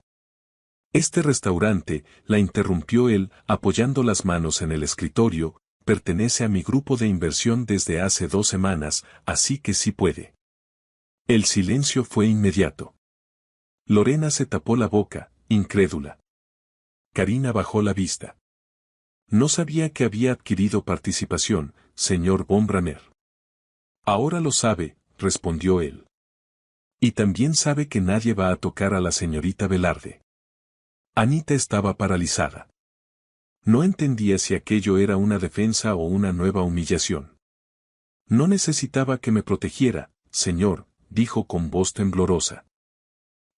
Este restaurante, la interrumpió él, apoyando las manos en el escritorio, pertenece a mi grupo de inversión desde hace 2 semanas, así que sí puede. El silencio fue inmediato. Lorena se tapó la boca, incrédula. Karina bajó la vista. No sabía que había adquirido participación, señor Bombramer. Ahora lo sabe, respondió él. Y también sabe que nadie va a tocar a la señorita Velarde. Anita estaba paralizada. No entendía si aquello era una defensa o una nueva humillación. No necesitaba que me protegiera, señor, dijo con voz temblorosa.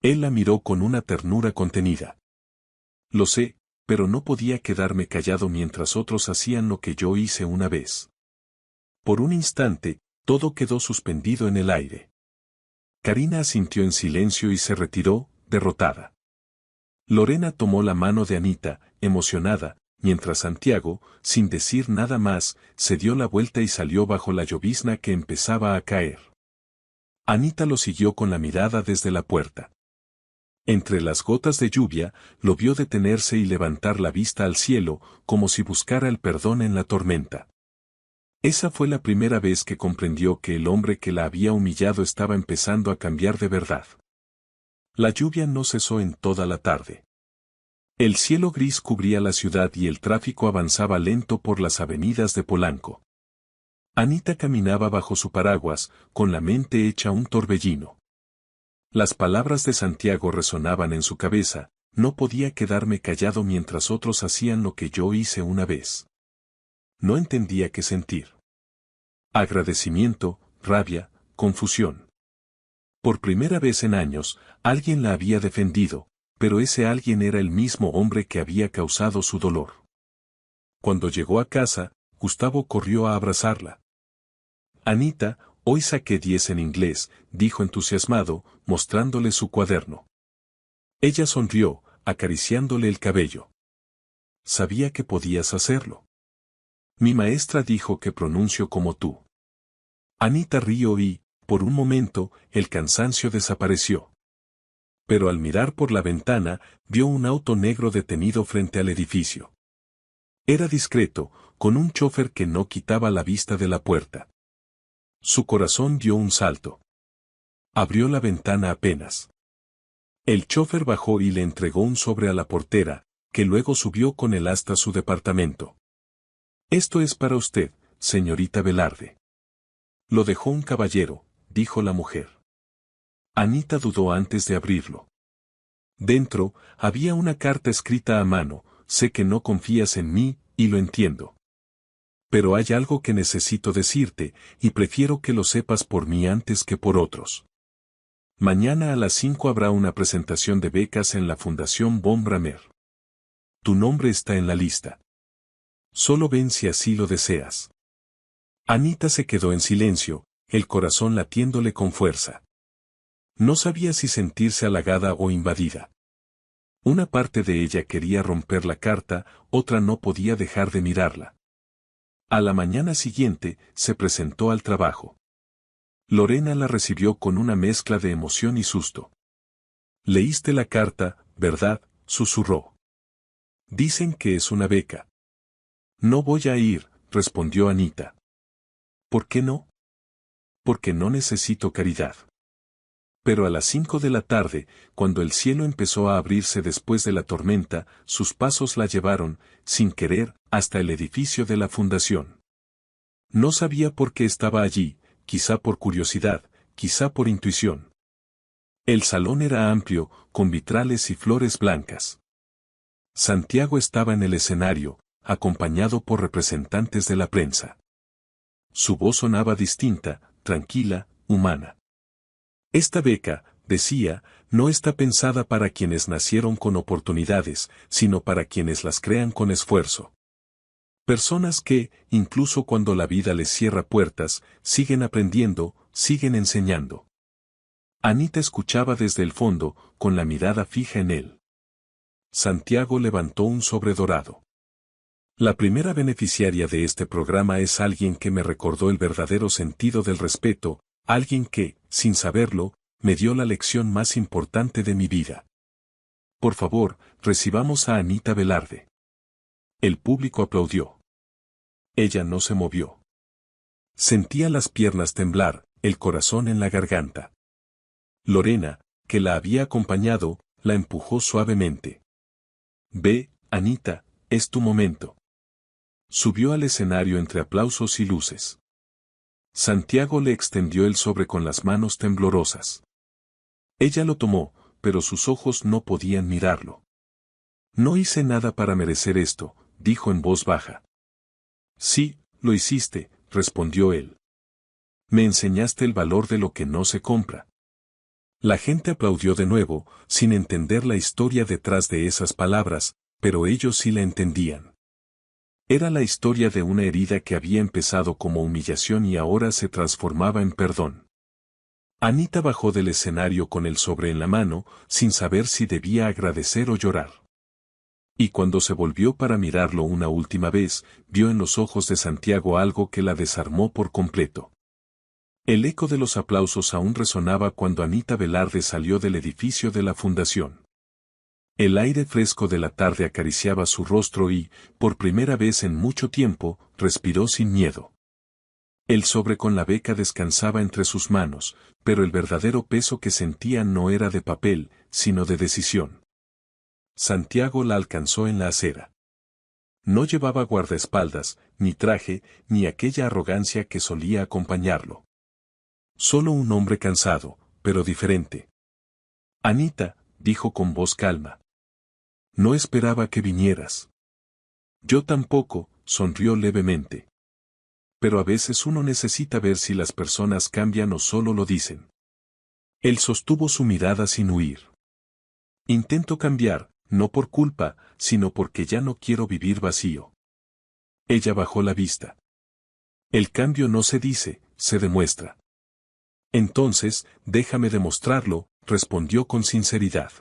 Él la miró con una ternura contenida. Lo sé, pero no podía quedarme callado mientras otros hacían lo que yo hice una vez. Por un instante, todo quedó suspendido en el aire. Karina asintió en silencio y se retiró, derrotada. Lorena tomó la mano de Anita, emocionada, mientras Santiago, sin decir nada más, se dio la vuelta y salió bajo la llovizna que empezaba a caer. Anita lo siguió con la mirada desde la puerta. Entre las gotas de lluvia, lo vio detenerse y levantar la vista al cielo, como si buscara el perdón en la tormenta. Esa fue la primera vez que comprendió que el hombre que la había humillado estaba empezando a cambiar de verdad. La lluvia no cesó en toda la tarde. El cielo gris cubría la ciudad y el tráfico avanzaba lento por las avenidas de Polanco. Anita caminaba bajo su paraguas, con la mente hecha un torbellino. Las palabras de Santiago resonaban en su cabeza, no podía quedarme callado mientras otros hacían lo que yo hice una vez. No entendía qué sentir. Agradecimiento, rabia, confusión. Por primera vez en años, alguien la había defendido, pero ese alguien era el mismo hombre que había causado su dolor. Cuando llegó a casa, Gustavo corrió a abrazarla. Anita, hoy saqué 10 en inglés, dijo entusiasmado, mostrándole su cuaderno. Ella sonrió, acariciándole el cabello. Sabía que podías hacerlo. Mi maestra dijo que pronuncio como tú. Anita rió y, por un momento, el cansancio desapareció. Pero al mirar por la ventana, vio un auto negro detenido frente al edificio. Era discreto, con un chófer que no quitaba la vista de la puerta. Su corazón dio un salto. Abrió la ventana apenas. El chófer bajó y le entregó un sobre a la portera, que luego subió con él hasta su departamento. Esto es para usted, señorita Velarde. Lo dejó un caballero, dijo la mujer. Anita dudó antes de abrirlo. Dentro, había una carta escrita a mano: sé que no confías en mí, y lo entiendo. Pero hay algo que necesito decirte, y prefiero que lo sepas por mí antes que por otros. Mañana a las 5 habrá una presentación de becas en la Fundación Von Bramer. Tu nombre está en la lista. Solo ven si así lo deseas. Anita se quedó en silencio, el corazón latiéndole con fuerza. No sabía si sentirse halagada o invadida. Una parte de ella quería romper la carta, otra no podía dejar de mirarla. A la mañana siguiente, se presentó al trabajo. Lorena la recibió con una mezcla de emoción y susto. «Leíste la carta, ¿verdad?», susurró. «Dicen que es una beca». «No voy a ir», respondió Anita. «¿Por qué no?». «Porque no necesito caridad». Pero a las 5 de la tarde, cuando el cielo empezó a abrirse después de la tormenta, sus pasos la llevaron, sin querer, hasta el edificio de la fundación. No sabía por qué estaba allí, quizá por curiosidad, quizá por intuición. El salón era amplio, con vitrales y flores blancas. Santiago estaba en el escenario, acompañado por representantes de la prensa. Su voz sonaba distinta, tranquila, humana. Esta beca, decía, no está pensada para quienes nacieron con oportunidades, sino para quienes las crean con esfuerzo. Personas que, incluso cuando la vida les cierra puertas, siguen aprendiendo, siguen enseñando. Anita escuchaba desde el fondo, con la mirada fija en él. Santiago levantó un sobre dorado. La primera beneficiaria de este programa es alguien que me recordó el verdadero sentido del respeto, alguien que, sin saberlo, me dio la lección más importante de mi vida. Por favor, recibamos a Anita Velarde. El público aplaudió. Ella no se movió. Sentía las piernas temblar, el corazón en la garganta. Lorena, que la había acompañado, la empujó suavemente. «Ve, Anita, es tu momento». Subió al escenario entre aplausos y luces. Santiago le extendió el sobre con las manos temblorosas. Ella lo tomó, pero sus ojos no podían mirarlo. «No hice nada para merecer esto», dijo en voz baja. «Sí, lo hiciste», respondió él. «Me enseñaste el valor de lo que no se compra». La gente aplaudió de nuevo, sin entender la historia detrás de esas palabras, pero ellos sí la entendían. Era la historia de una herida que había empezado como humillación y ahora se transformaba en perdón. Anita bajó del escenario con el sobre en la mano, sin saber si debía agradecer o llorar. Y cuando se volvió para mirarlo una última vez, vio en los ojos de Santiago algo que la desarmó por completo. El eco de los aplausos aún resonaba cuando Anita Velarde salió del edificio de la fundación. El aire fresco de la tarde acariciaba su rostro y, por primera vez en mucho tiempo, respiró sin miedo. El sobre con la beca descansaba entre sus manos, pero el verdadero peso que sentía no era de papel, sino de decisión. Santiago la alcanzó en la acera. No llevaba guardaespaldas, ni traje, ni aquella arrogancia que solía acompañarlo. Solo un hombre cansado, pero diferente. «Anita», dijo con voz calma. «No esperaba que vinieras». «Yo tampoco», sonrió levemente. «Pero a veces uno necesita ver si las personas cambian o solo lo dicen». Él sostuvo su mirada sin huir. «Intento cambiar, no por culpa, sino porque ya no quiero vivir vacío». Ella bajó la vista. «El cambio no se dice, se demuestra». «Entonces, déjame demostrarlo», respondió con sinceridad.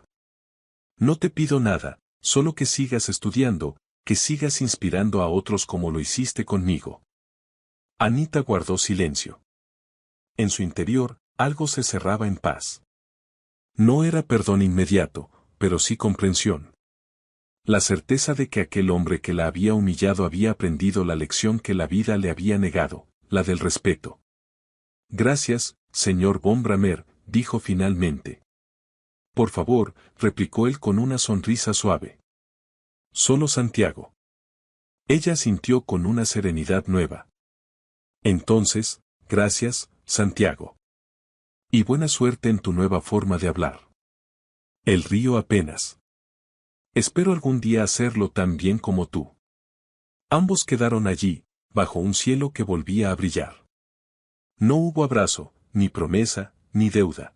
«No te pido nada, solo que sigas estudiando, que sigas inspirando a otros como lo hiciste conmigo». Anita guardó silencio. En su interior, algo se cerraba en paz. No era perdón inmediato, pero sí comprensión. La certeza de que aquel hombre que la había humillado había aprendido la lección que la vida le había negado, la del respeto. «Gracias, señor Von Bramer», dijo finalmente. «Por favor», replicó él con una sonrisa suave. «Solo Santiago». Ella sintió con una serenidad nueva. «Entonces, Gracias, Santiago. Y buena suerte en tu nueva forma de hablar. El río apenas. Espero algún día hacerlo tan bien como tú. Ambos quedaron allí, bajo un cielo que volvía a brillar. No hubo abrazo, ni promesa, ni deuda.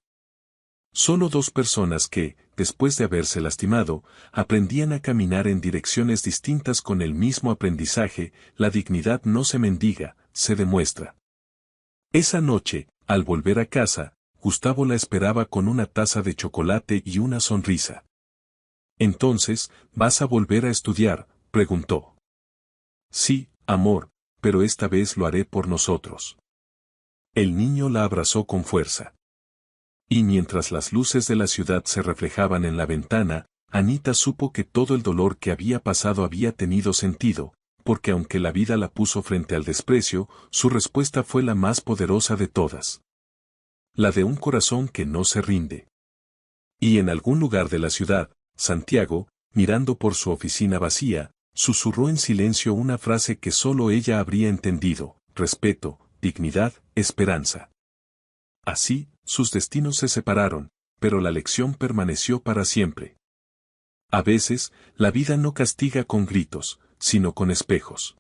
Solo dos personas que, después de haberse lastimado, aprendían a caminar en direcciones distintas con el mismo aprendizaje. La dignidad no se mendiga, se demuestra. Esa noche, al volver a casa, Gustavo la esperaba con una taza de chocolate y una sonrisa. «Entonces, ¿vas a volver a estudiar?», preguntó. «Sí, amor, pero esta vez lo haré por nosotros». El niño la abrazó con fuerza. Y mientras las luces de la ciudad se reflejaban en la ventana, Anita supo que todo el dolor que había pasado había tenido sentido, porque aunque la vida la puso frente al desprecio, su respuesta fue la más poderosa de todas. La de un corazón que no se rinde. Y en algún lugar de la ciudad, Santiago, mirando por su oficina vacía, susurró en silencio una frase que solo ella habría entendido: respeto, dignidad, esperanza. Así, sus destinos se separaron, pero la lección permaneció para siempre. A veces, la vida no castiga con gritos, sino con espejos.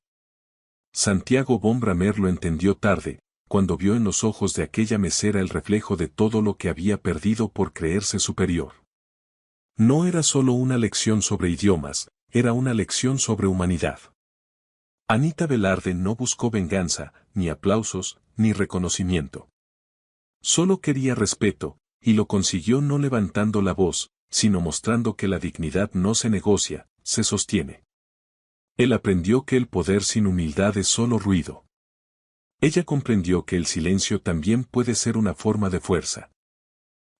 Santiago von Bramer lo entendió tarde, cuando vio en los ojos de aquella mesera el reflejo de todo lo que había perdido por creerse superior. No era solo una lección sobre idiomas, era una lección sobre humanidad. Anita Velarde no buscó venganza, ni aplausos, ni reconocimiento. Solo quería respeto, y lo consiguió no levantando la voz, sino mostrando que la dignidad no se negocia, se sostiene. Él aprendió que el poder sin humildad es solo ruido. Ella comprendió que el silencio también puede ser una forma de fuerza.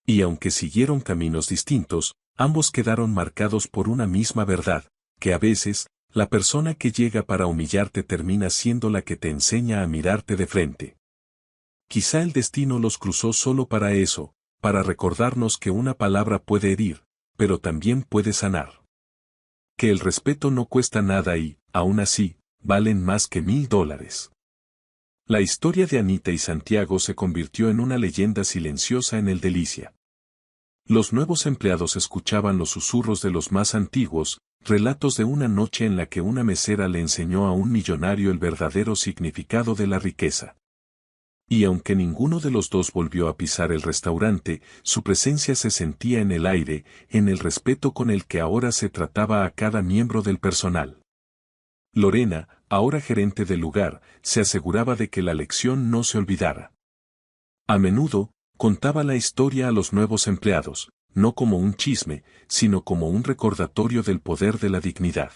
Y aunque siguieron caminos distintos, ambos quedaron marcados por una misma verdad, que a veces, la persona que llega para humillarte termina siendo la que te enseña a mirarte de frente. Quizá el destino los cruzó solo para eso, para recordarnos que una palabra puede herir, pero también puede sanar. Que el respeto no cuesta nada y, aún así, valen más que $1000. La historia de Anita y Santiago se convirtió en una leyenda silenciosa en el Delicia. Los nuevos empleados escuchaban los susurros de los más antiguos, relatos de una noche en la que una mesera le enseñó a un millonario el verdadero significado de la riqueza. Y aunque ninguno de los dos volvió a pisar el restaurante, su presencia se sentía en el aire, en el respeto con el que ahora se trataba a cada miembro del personal. Lorena, ahora gerente del lugar, se aseguraba de que la lección no se olvidara. A menudo, contaba la historia a los nuevos empleados, no como un chisme, sino como un recordatorio del poder de la dignidad.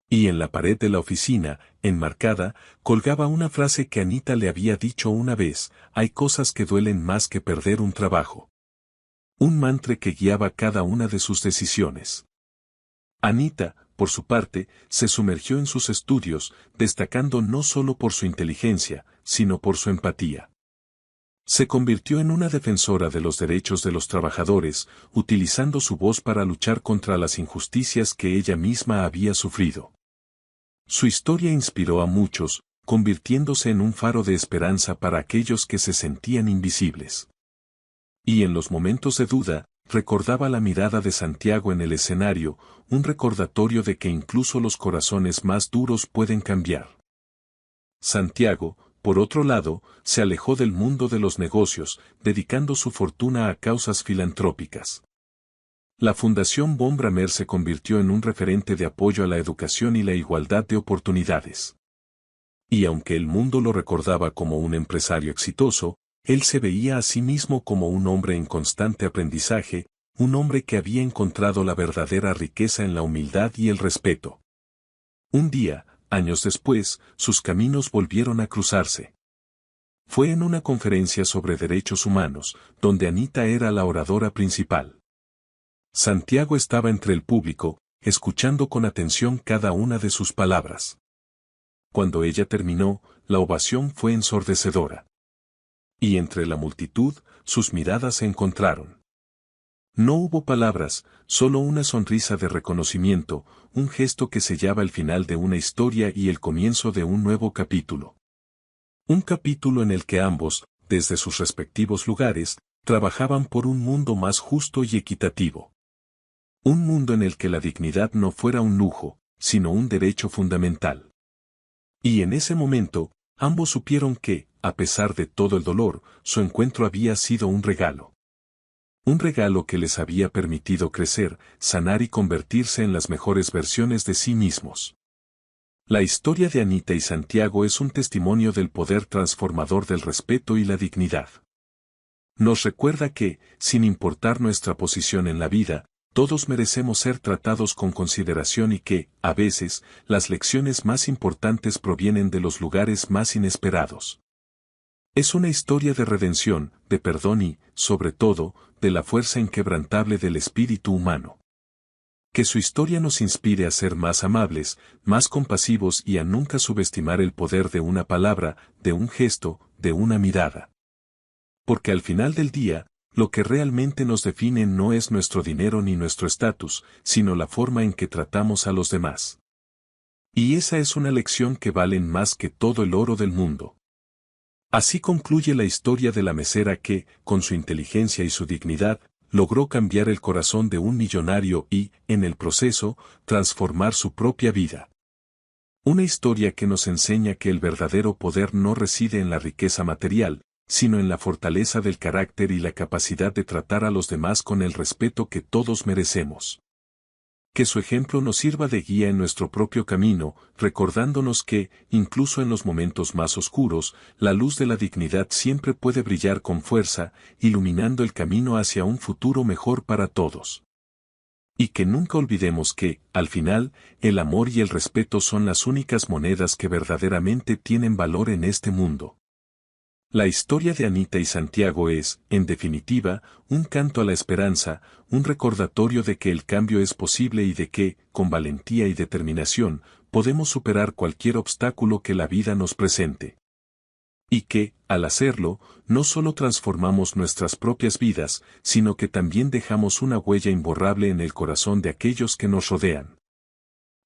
Y en la pared de la oficina, enmarcada, colgaba una frase que Anita le había dicho una vez: hay cosas que duelen más que perder un trabajo. Un mantra que guiaba cada una de sus decisiones. Anita, por su parte, se sumergió en sus estudios, destacando no solo por su inteligencia, sino por su empatía. Se convirtió en una defensora de los derechos de los trabajadores, utilizando su voz para luchar contra las injusticias que ella misma había sufrido. Su historia inspiró a muchos, convirtiéndose en un faro de esperanza para aquellos que se sentían invisibles. Y en los momentos de duda, recordaba la mirada de Santiago en el escenario, un recordatorio de que incluso los corazones más duros pueden cambiar. Santiago, por otro lado, se alejó del mundo de los negocios, dedicando su fortuna a causas filantrópicas. La Fundación von Bramer se convirtió en un referente de apoyo a la educación y la igualdad de oportunidades. Y aunque el mundo lo recordaba como un empresario exitoso, él se veía a sí mismo como un hombre en constante aprendizaje, un hombre que había encontrado la verdadera riqueza en la humildad y el respeto. Un día, años después, sus caminos volvieron a cruzarse. Fue en una conferencia sobre derechos humanos, donde Anita era la oradora principal. Santiago estaba entre el público, escuchando con atención cada una de sus palabras. Cuando ella terminó, la ovación fue ensordecedora. Y entre la multitud, sus miradas se encontraron. No hubo palabras, solo una sonrisa de reconocimiento, un gesto que sellaba el final de una historia y el comienzo de un nuevo capítulo. Un capítulo en el que ambos, desde sus respectivos lugares, trabajaban por un mundo más justo y equitativo. Un mundo en el que la dignidad no fuera un lujo, sino un derecho fundamental. Y en ese momento, ambos supieron que, a pesar de todo el dolor, su encuentro había sido un regalo. Un regalo que les había permitido crecer, sanar y convertirse en las mejores versiones de sí mismos. La historia de Anita y Santiago es un testimonio del poder transformador del respeto y la dignidad. Nos recuerda que, sin importar nuestra posición en la vida, todos merecemos ser tratados con consideración y que, a veces, las lecciones más importantes provienen de los lugares más inesperados. Es una historia de redención, de perdón y, sobre todo, de la fuerza inquebrantable del espíritu humano. Que su historia nos inspire a ser más amables, más compasivos y a nunca subestimar el poder de una palabra, de un gesto, de una mirada. Porque al final del día, lo que realmente nos define no es nuestro dinero ni nuestro estatus, sino la forma en que tratamos a los demás. Y esa es una lección que vale más que todo el oro del mundo. Así concluye la historia de la mesera que, con su inteligencia y su dignidad, logró cambiar el corazón de un millonario y, en el proceso, transformar su propia vida. Una historia que nos enseña que el verdadero poder no reside en la riqueza material, sino en la fortaleza del carácter y la capacidad de tratar a los demás con el respeto que todos merecemos. Que su ejemplo nos sirva de guía en nuestro propio camino, recordándonos que, incluso en los momentos más oscuros, la luz de la dignidad siempre puede brillar con fuerza, iluminando el camino hacia un futuro mejor para todos. Y que nunca olvidemos que, al final, el amor y el respeto son las únicas monedas que verdaderamente tienen valor en este mundo. La historia de Anita y Santiago es, en definitiva, un canto a la esperanza, un recordatorio de que el cambio es posible y de que, con valentía y determinación, podemos superar cualquier obstáculo que la vida nos presente. Y que, al hacerlo, no solo transformamos nuestras propias vidas, sino que también dejamos una huella imborrable en el corazón de aquellos que nos rodean.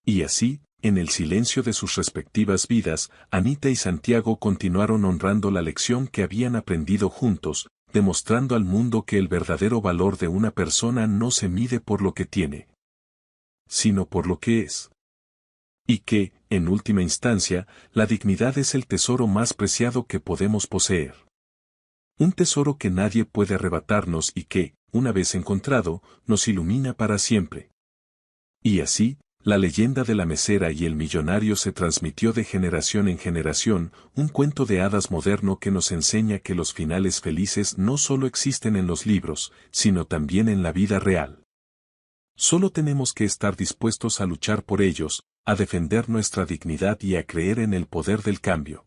Y así, en el silencio de sus respectivas vidas, Anita y Santiago continuaron honrando la lección que habían aprendido juntos, demostrando al mundo que el verdadero valor de una persona no se mide por lo que tiene, sino por lo que es. Y que, en última instancia, la dignidad es el tesoro más preciado que podemos poseer. Un tesoro que nadie puede arrebatarnos y que, una vez encontrado, nos ilumina para siempre. Y así, la leyenda de la mesera y el millonario se transmitió de generación en generación, un cuento de hadas moderno que nos enseña que los finales felices no solo existen en los libros, sino también en la vida real. Solo tenemos que estar dispuestos a luchar por ellos, a defender nuestra dignidad y a creer en el poder del cambio.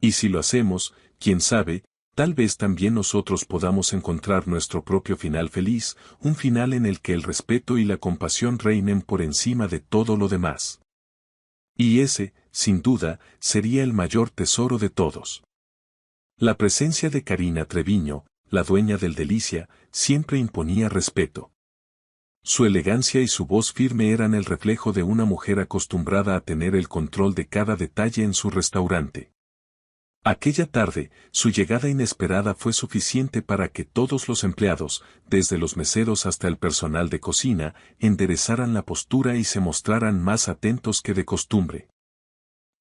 Y si lo hacemos, quién sabe, tal vez también nosotros podamos encontrar nuestro propio final feliz, un final en el que el respeto y la compasión reinen por encima de todo lo demás. Y ese, sin duda, sería el mayor tesoro de todos. La presencia de Karina Treviño, la dueña del Delicia, siempre imponía respeto. Su elegancia y su voz firme eran el reflejo de una mujer acostumbrada a tener el control de cada detalle en su restaurante. Aquella tarde, su llegada inesperada fue suficiente para que todos los empleados, desde los meseros hasta el personal de cocina, enderezaran la postura y se mostraran más atentos que de costumbre.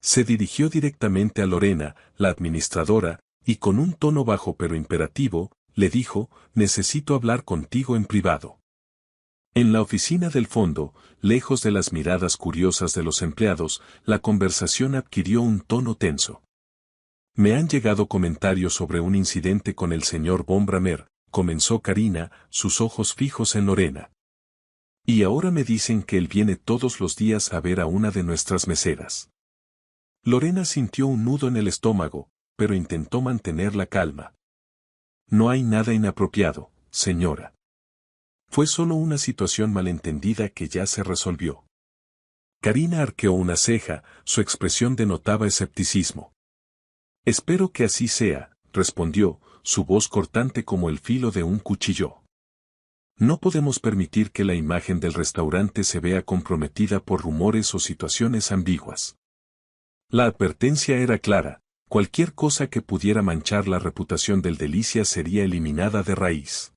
Se dirigió directamente a Lorena, la administradora, y con un tono bajo pero imperativo, le dijo: «Necesito hablar contigo en privado». En la oficina del fondo, lejos de las miradas curiosas de los empleados, la conversación adquirió un tono tenso. «Me han llegado comentarios sobre un incidente con el señor von Bramer», comenzó Karina, sus ojos fijos en Lorena. «Y ahora me dicen que él viene todos los días a ver a una de nuestras meseras». Lorena sintió un nudo en el estómago, pero intentó mantener la calma. «No hay nada inapropiado, señora. Fue solo una situación malentendida que ya se resolvió». Karina arqueó una ceja, su expresión denotaba escepticismo. «Espero que así sea», respondió, su voz cortante como el filo de un cuchillo. «No podemos permitir que la imagen del restaurante se vea comprometida por rumores o situaciones ambiguas». La advertencia era clara: Cualquier cosa que pudiera manchar la reputación del Delicias sería eliminada de raíz.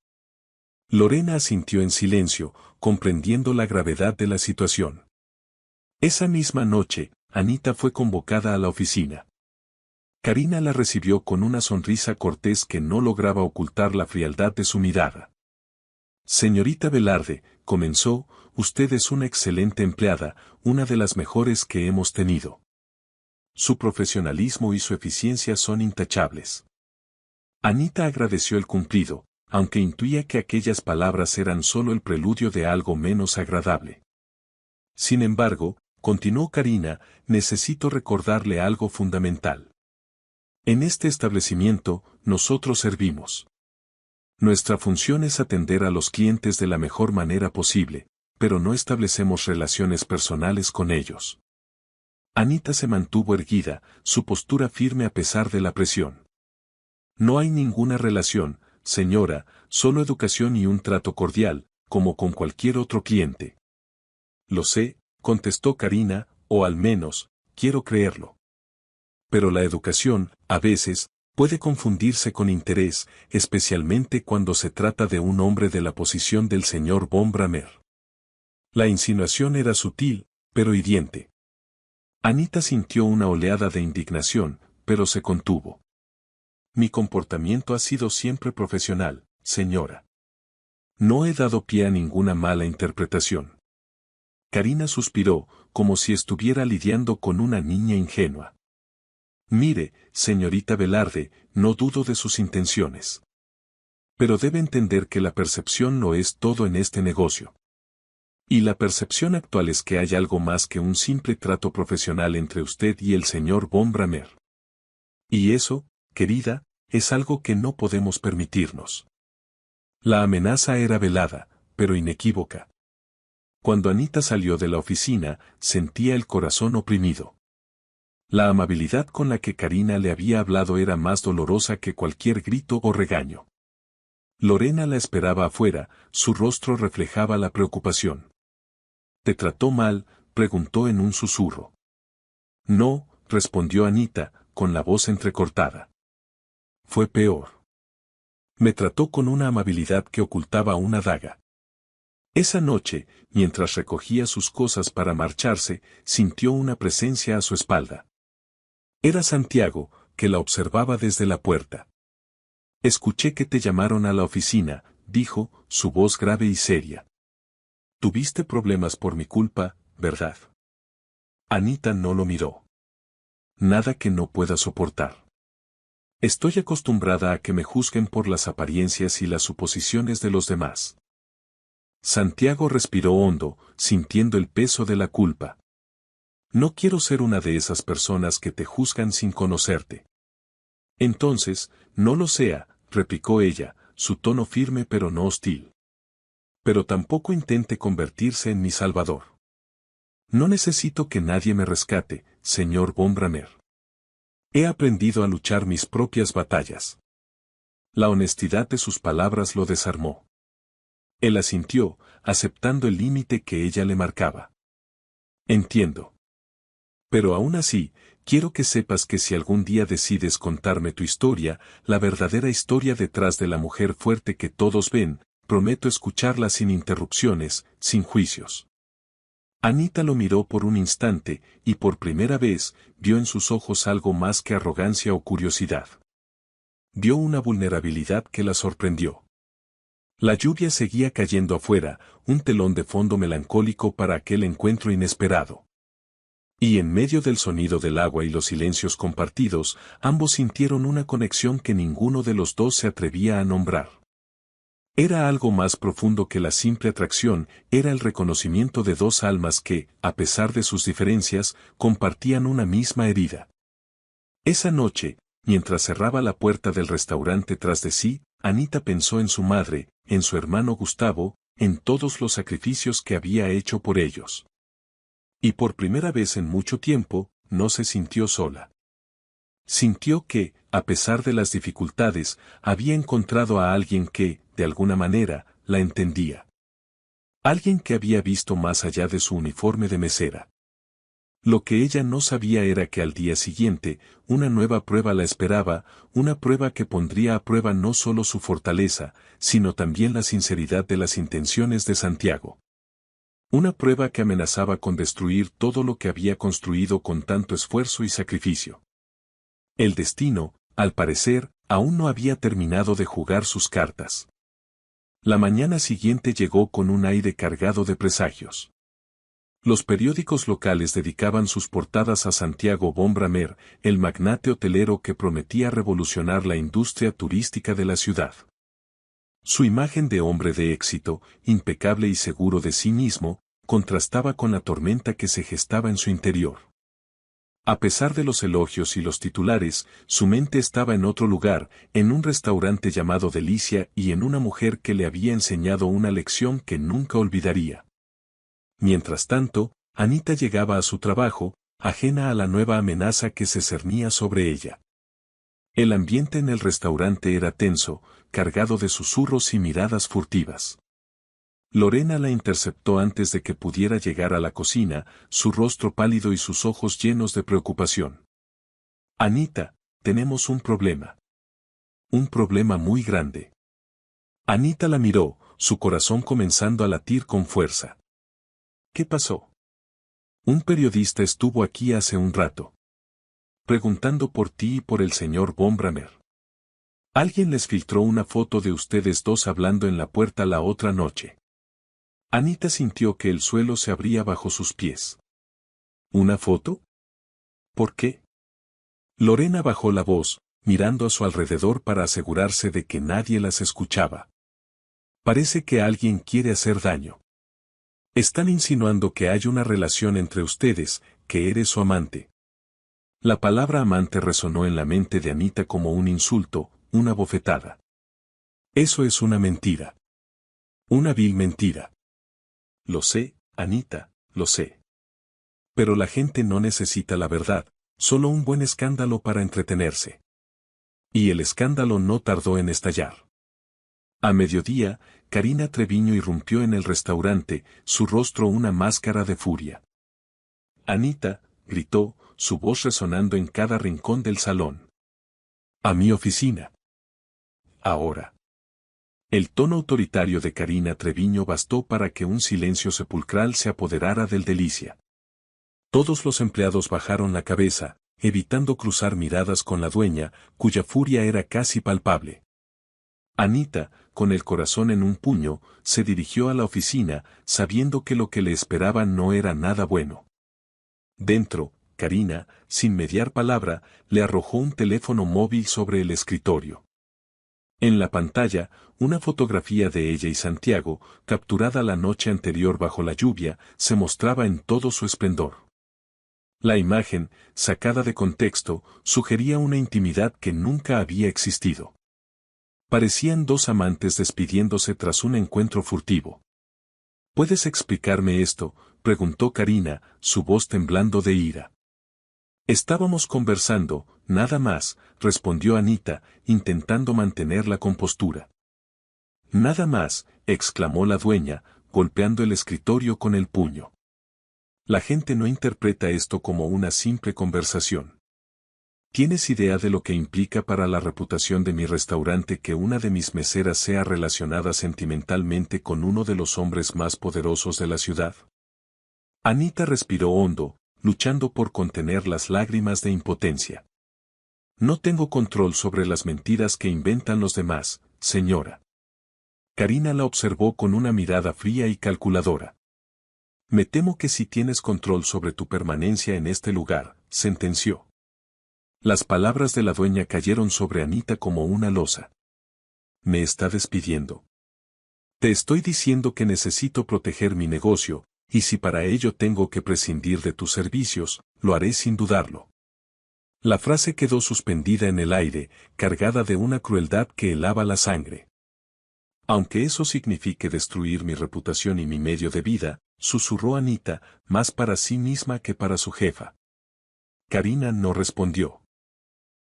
Lorena asintió en silencio, comprendiendo la gravedad de la situación. Esa misma noche, Anita fue convocada a la oficina. Karina la recibió con una sonrisa cortés que no lograba ocultar la frialdad de su mirada. Señorita Velarde, comenzó, usted es una excelente empleada, una de las mejores que hemos tenido. Su profesionalismo y su eficiencia son intachables. Anita agradeció el cumplido, aunque intuía que aquellas palabras eran solo el preludio de algo menos agradable. Sin embargo, continuó Karina, necesito recordarle algo fundamental. En este establecimiento, nosotros servimos. Nuestra función es atender a los clientes de la mejor manera posible, pero no establecemos relaciones personales con ellos. Anita se mantuvo erguida, su postura firme a pesar de la presión. No hay ninguna relación, señora, solo educación y un trato cordial, como con cualquier otro cliente. Lo sé, contestó Karina, o al menos, quiero creerlo. Pero la educación, a veces, puede confundirse con interés, especialmente cuando se trata de un hombre de la posición del señor von Bramer. La insinuación era sutil, pero hiriente. Anita sintió una oleada de indignación, pero se contuvo. Mi comportamiento ha sido siempre profesional, señora. No he dado pie a ninguna mala interpretación. Karina suspiró, como si estuviera lidiando con una niña ingenua. Mire, señorita Velarde, no dudo de sus intenciones. Pero debe entender que la percepción no es todo en este negocio. Y la percepción actual es que hay algo más que un simple trato profesional entre usted y el señor von Bramer. Y eso, querida, es algo que no podemos permitirnos. La amenaza era velada, pero inequívoca. Cuando Anita salió de la oficina, sentía el corazón oprimido. La amabilidad con la que Karina le había hablado era más dolorosa que cualquier grito o regaño. Lorena la esperaba afuera, su rostro reflejaba la preocupación. ¿Te trató mal?, preguntó en un susurro. No, respondió Anita, con la voz entrecortada. Fue peor. Me trató con una amabilidad que ocultaba una daga. Esa noche, mientras recogía sus cosas para marcharse, sintió una presencia a su espalda. Era Santiago, que la observaba desde la puerta. Escuché que te llamaron a la oficina, dijo, su voz grave y seria. Tuviste problemas por mi culpa, ¿verdad? Anita no lo miró. Nada que no pueda soportar. Estoy acostumbrada a que me juzguen por las apariencias y las suposiciones de los demás. Santiago respiró hondo, sintiendo el peso de la culpa. No quiero ser una de esas personas que te juzgan sin conocerte. Entonces, no lo sea, replicó ella, su tono firme pero no hostil. Pero tampoco intente convertirse en mi salvador. No necesito que nadie me rescate, señor von Bramer. He aprendido a luchar mis propias batallas. La honestidad de sus palabras lo desarmó. Él asintió, aceptando el límite que ella le marcaba. Entiendo. Pero aún así, quiero que sepas que si algún día decides contarme tu historia, la verdadera historia detrás de la mujer fuerte que todos ven, prometo escucharla sin interrupciones, sin juicios. Anita lo miró por un instante, y por primera vez, vio en sus ojos algo más que arrogancia o curiosidad. Vio una vulnerabilidad que la sorprendió. La lluvia seguía cayendo afuera, un telón de fondo melancólico para aquel encuentro inesperado. Y en medio del sonido del agua y los silencios compartidos, ambos sintieron una conexión que ninguno de los dos se atrevía a nombrar. Era algo más profundo que la simple atracción, era el reconocimiento de dos almas que, a pesar de sus diferencias, compartían una misma herida. Esa noche, mientras cerraba la puerta del restaurante tras de sí, Anita pensó en su madre, en su hermano Gustavo, en todos los sacrificios que había hecho por ellos. Y por primera vez en mucho tiempo, no se sintió sola. Sintió que, a pesar de las dificultades, había encontrado a alguien que, de alguna manera, la entendía. Alguien que había visto más allá de su uniforme de mesera. Lo que ella no sabía era que al día siguiente, una nueva prueba la esperaba, una prueba que pondría a prueba no solo su fortaleza, sino también la sinceridad de las intenciones de Santiago. Una prueba que amenazaba con destruir todo lo que había construido con tanto esfuerzo y sacrificio. El destino, al parecer, aún no había terminado de jugar sus cartas. La mañana siguiente llegó con un aire cargado de presagios. Los periódicos locales dedicaban sus portadas a Santiago Bombramer, el magnate hotelero que prometía revolucionar la industria turística de la ciudad. Su imagen de hombre de éxito, impecable y seguro de sí mismo, contrastaba con la tormenta que se gestaba en su interior. A pesar de los elogios y los titulares, su mente estaba en otro lugar, en un restaurante llamado Delicia y en una mujer que le había enseñado una lección que nunca olvidaría. Mientras tanto, Anita llegaba a su trabajo, ajena a la nueva amenaza que se cernía sobre ella. El ambiente en el restaurante era tenso, cargado de susurros y miradas furtivas. Lorena la interceptó antes de que pudiera llegar a la cocina, su rostro pálido y sus ojos llenos de preocupación. Anita, tenemos un problema. Un problema muy grande. Anita la miró, su corazón comenzando a latir con fuerza. ¿Qué pasó? Un periodista estuvo aquí hace un rato. Preguntando por ti y por el señor Bombramer. Alguien les filtró una foto de ustedes dos hablando en la puerta la otra noche. Anita sintió que el suelo se abría bajo sus pies. ¿Una foto? ¿Por qué? Lorena bajó la voz, mirando a su alrededor para asegurarse de que nadie las escuchaba. Parece que alguien quiere hacer daño. Están insinuando que hay una relación entre ustedes, que eres su amante. La palabra amante resonó en la mente de Anita como un insulto, una bofetada. Eso es una mentira. Una vil mentira. Lo sé, Anita, lo sé. Pero la gente no necesita la verdad, solo un buen escándalo para entretenerse. Y el escándalo no tardó en estallar. A mediodía, Karina Treviño irrumpió en el restaurante, su rostro una máscara de furia. Anita, gritó, su voz resonando en cada rincón del salón. A mi oficina. Ahora. El tono autoritario de Karina Treviño bastó para que un silencio sepulcral se apoderara del Delicia. Todos los empleados bajaron la cabeza, evitando cruzar miradas con la dueña, cuya furia era casi palpable. Anita, con el corazón en un puño, se dirigió a la oficina, sabiendo que lo que le esperaba no era nada bueno. Dentro, Karina, sin mediar palabra, le arrojó un teléfono móvil sobre el escritorio. En la pantalla, una fotografía de ella y Santiago, capturada la noche anterior bajo la lluvia, se mostraba en todo su esplendor. La imagen, sacada de contexto, sugería una intimidad que nunca había existido. Parecían dos amantes despidiéndose tras un encuentro furtivo. ¿Puedes explicarme esto?, preguntó Karina, su voz temblando de ira. Estábamos conversando, nada más, respondió Anita, intentando mantener la compostura. Nada más, exclamó la dueña, golpeando el escritorio con el puño. La gente no interpreta esto como una simple conversación. ¿Tienes idea de lo que implica para la reputación de mi restaurante que una de mis meseras sea relacionada sentimentalmente con uno de los hombres más poderosos de la ciudad? Anita respiró hondo, luchando por contener las lágrimas de impotencia. No tengo control sobre las mentiras que inventan los demás, señora. Karina la observó con una mirada fría y calculadora. Me temo que sí tienes control sobre tu permanencia en este lugar, sentenció. Las palabras de la dueña cayeron sobre Anita como una losa. Me está despidiendo. Te estoy diciendo que necesito proteger mi negocio, y si para ello tengo que prescindir de tus servicios, lo haré sin dudarlo. La frase quedó suspendida en el aire, cargada de una crueldad que helaba la sangre. Aunque eso signifique destruir mi reputación y mi medio de vida, susurró Anita, más para sí misma que para su jefa. Karina no respondió.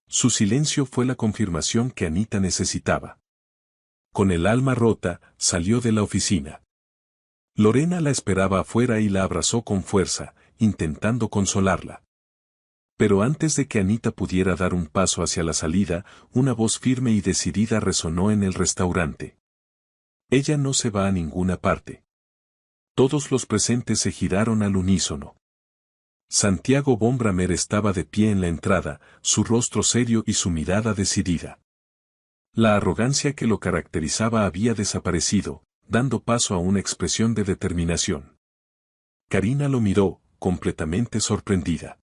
Su silencio fue la confirmación que Anita necesitaba. Con el alma rota, salió de la oficina. Lorena la esperaba afuera y la abrazó con fuerza, intentando consolarla. Pero antes de que Anita pudiera dar un paso hacia la salida, una voz firme y decidida resonó en el restaurante. Ella no se va a ninguna parte. Todos los presentes se giraron al unísono. Santiago von Bramer estaba de pie en la entrada, su rostro serio y su mirada decidida. La arrogancia que lo caracterizaba había desaparecido, dando paso a una expresión de determinación. Karina lo miró, completamente sorprendida.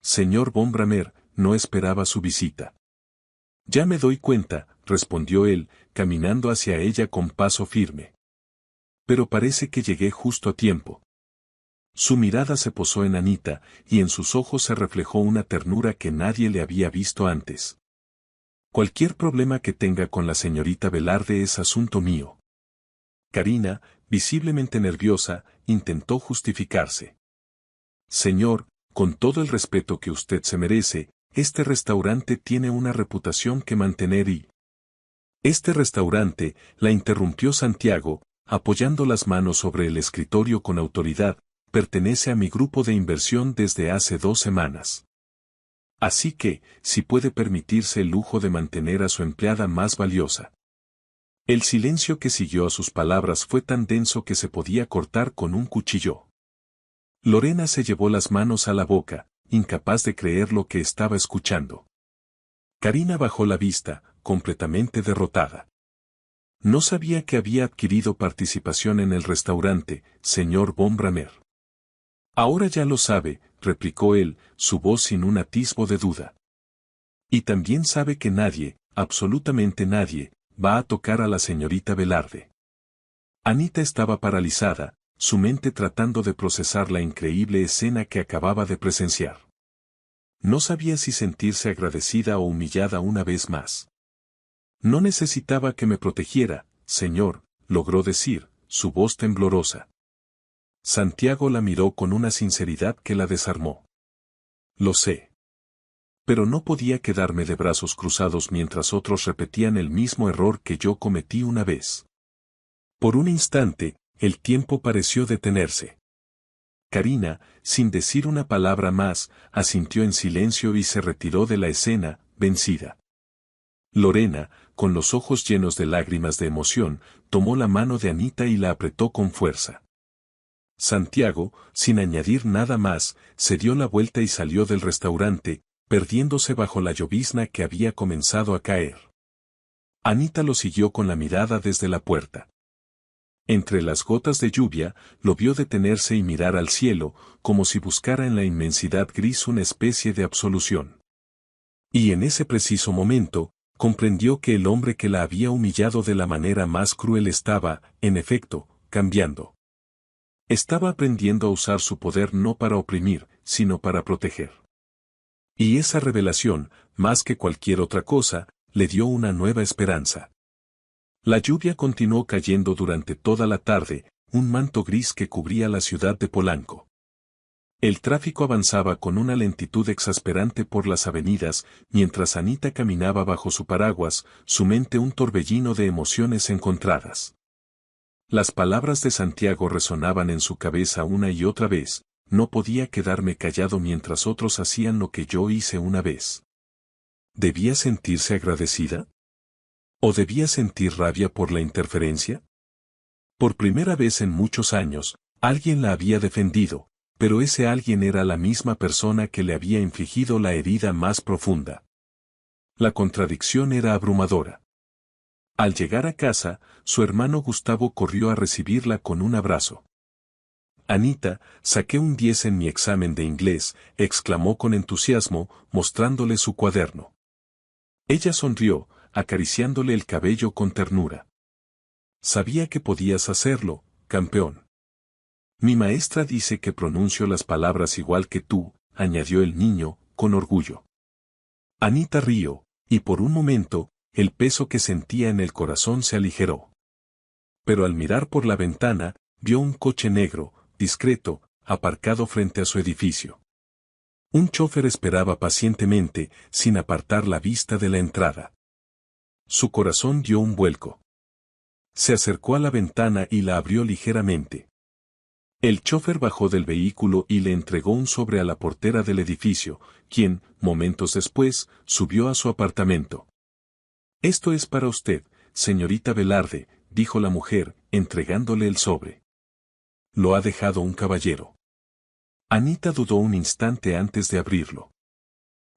Señor von Bramer, no esperaba su visita. Ya me doy cuenta, respondió él, caminando hacia ella con paso firme. Pero parece que llegué justo a tiempo. Su mirada se posó en Anita, y en sus ojos se reflejó una ternura que nadie le había visto antes. Cualquier problema que tenga con la señorita Velarde es asunto mío. Karina, visiblemente nerviosa, intentó justificarse. Señor, con todo el respeto que usted se merece, este restaurante tiene una reputación que mantener y... Este restaurante, la interrumpió Santiago, apoyando las manos sobre el escritorio con autoridad, pertenece a mi grupo de inversión desde hace 2 semanas. Así que, si puede permitirse el lujo de mantener a su empleada más valiosa. El silencio que siguió a sus palabras fue tan denso que se podía cortar con un cuchillo. Lorena se llevó las manos a la boca, incapaz de creer lo que estaba escuchando. Karina bajó la vista, completamente derrotada. No sabía que había adquirido participación en el restaurante, señor von Bramer. Ahora ya lo sabe, replicó él, su voz sin un atisbo de duda. Y también sabe que nadie, absolutamente nadie, va a tocar a la señorita Velarde. Anita estaba paralizada, su mente tratando de procesar la increíble escena que acababa de presenciar. No sabía si sentirse agradecida o humillada una vez más. No necesitaba que me protegiera, señor, logró decir, su voz temblorosa. Santiago la miró con una sinceridad que la desarmó. Lo sé. Pero no podía quedarme de brazos cruzados mientras otros repetían el mismo error que yo cometí una vez. Por un instante, el tiempo pareció detenerse. Karina, sin decir una palabra más, asintió en silencio y se retiró de la escena, vencida. Lorena, con los ojos llenos de lágrimas de emoción, tomó la mano de Anita y la apretó con fuerza. Santiago, sin añadir nada más, se dio la vuelta y salió del restaurante, perdiéndose bajo la llovizna que había comenzado a caer. Anita lo siguió con la mirada desde la puerta. Entre las gotas de lluvia, lo vio detenerse y mirar al cielo, como si buscara en la inmensidad gris una especie de absolución. Y en ese preciso momento, comprendió que el hombre que la había humillado de la manera más cruel estaba, en efecto, cambiando. Estaba aprendiendo a usar su poder no para oprimir, sino para proteger. Y esa revelación, más que cualquier otra cosa, le dio una nueva esperanza. La lluvia continuó cayendo durante toda la tarde, un manto gris que cubría la ciudad de Polanco. El tráfico avanzaba con una lentitud exasperante por las avenidas, mientras Anita caminaba bajo su paraguas, su mente un torbellino de emociones encontradas. Las palabras de Santiago resonaban en su cabeza una y otra vez, no podía quedarme callado mientras otros hacían lo que yo hice una vez. ¿Debía sentirse agradecida? ¿O debía sentir rabia por la interferencia? Por primera vez en muchos años, alguien la había defendido, pero ese alguien era la misma persona que le había infligido la herida más profunda. La contradicción era abrumadora. Al llegar a casa, su hermano Gustavo corrió a recibirla con un abrazo. Anita, saqué un 10 en mi examen de inglés, exclamó con entusiasmo, mostrándole su cuaderno. Ella sonrió, acariciándole el cabello con ternura. Sabía que podías hacerlo, campeón. Mi maestra dice que pronuncio las palabras igual que tú, añadió el niño, con orgullo. Anita rió, y por un momento, el peso que sentía en el corazón se aligeró. Pero al mirar por la ventana, vio un coche negro, discreto, aparcado frente a su edificio. Un chofer esperaba pacientemente, sin apartar la vista de la entrada. Su corazón dio un vuelco. Se acercó a la ventana y la abrió ligeramente. El chofer bajó del vehículo y le entregó un sobre a la portera del edificio, quien, momentos después, subió a su apartamento. «Esto es para usted, señorita Velarde», dijo la mujer, entregándole el sobre. «Lo ha dejado un caballero». Anita dudó un instante antes de abrirlo.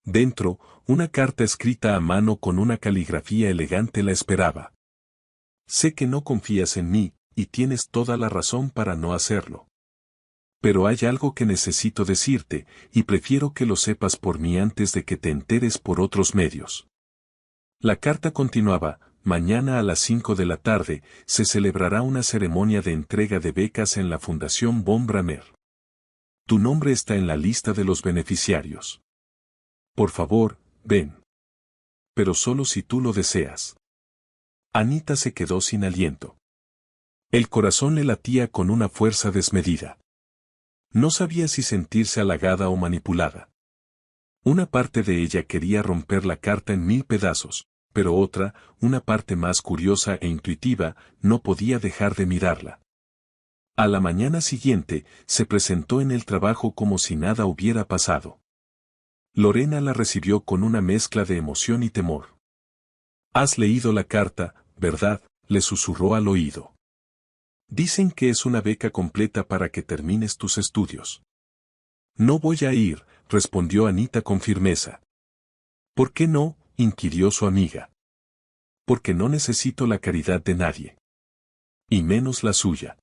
Dentro, una carta escrita a mano con una caligrafía elegante la esperaba. «Sé que no confías en mí, y tienes toda la razón para no hacerlo. Pero hay algo que necesito decirte, y prefiero que lo sepas por mí antes de que te enteres por otros medios». La carta continuaba: «Mañana a las 5 de la tarde, se celebrará una ceremonia de entrega de becas en la Fundación Von Bramer. Tu nombre está en la lista de los beneficiarios. Por favor, ven. Pero solo si tú lo deseas». Anita se quedó sin aliento. El corazón le latía con una fuerza desmedida. No sabía si sentirse halagada o manipulada. Una parte de ella quería romper la carta en 1000 pedazos, pero otra, una parte más curiosa e intuitiva, no podía dejar de mirarla. A la mañana siguiente, se presentó en el trabajo como si nada hubiera pasado. Lorena la recibió con una mezcla de emoción y temor. «Has leído la carta, ¿verdad?», le susurró al oído. «Dicen que es una beca completa para que termines tus estudios». «No voy a ir», respondió Anita con firmeza. «¿Por qué no?», inquirió su amiga. «Porque no necesito la caridad de nadie. Y menos la suya».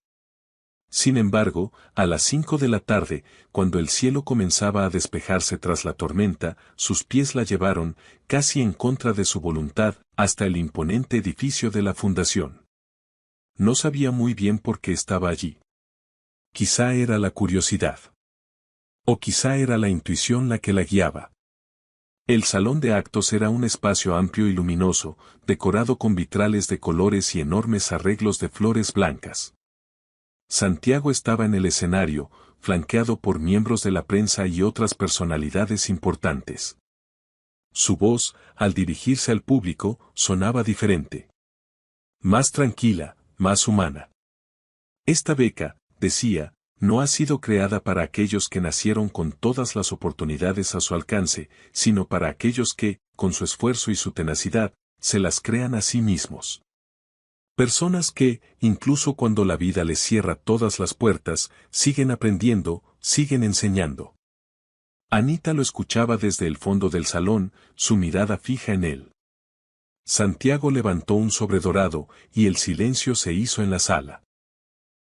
Sin embargo, a las 5 de la tarde, cuando el cielo comenzaba a despejarse tras la tormenta, sus pies la llevaron, casi en contra de su voluntad, hasta el imponente edificio de la fundación. No sabía muy bien por qué estaba allí. Quizá era la curiosidad. O quizá era la intuición la que la guiaba. El salón de actos era un espacio amplio y luminoso, decorado con vitrales de colores y enormes arreglos de flores blancas. Santiago estaba en el escenario, flanqueado por miembros de la prensa y otras personalidades importantes. Su voz, al dirigirse al público, sonaba diferente. Más tranquila, más humana. «Esta beca», decía, «no ha sido creada para aquellos que nacieron con todas las oportunidades a su alcance, sino para aquellos que, con su esfuerzo y su tenacidad, se las crean a sí mismos. Personas que, incluso cuando la vida les cierra todas las puertas, siguen aprendiendo, siguen enseñando». Anita lo escuchaba desde el fondo del salón, su mirada fija en él. Santiago levantó un sobre dorado, y el silencio se hizo en la sala.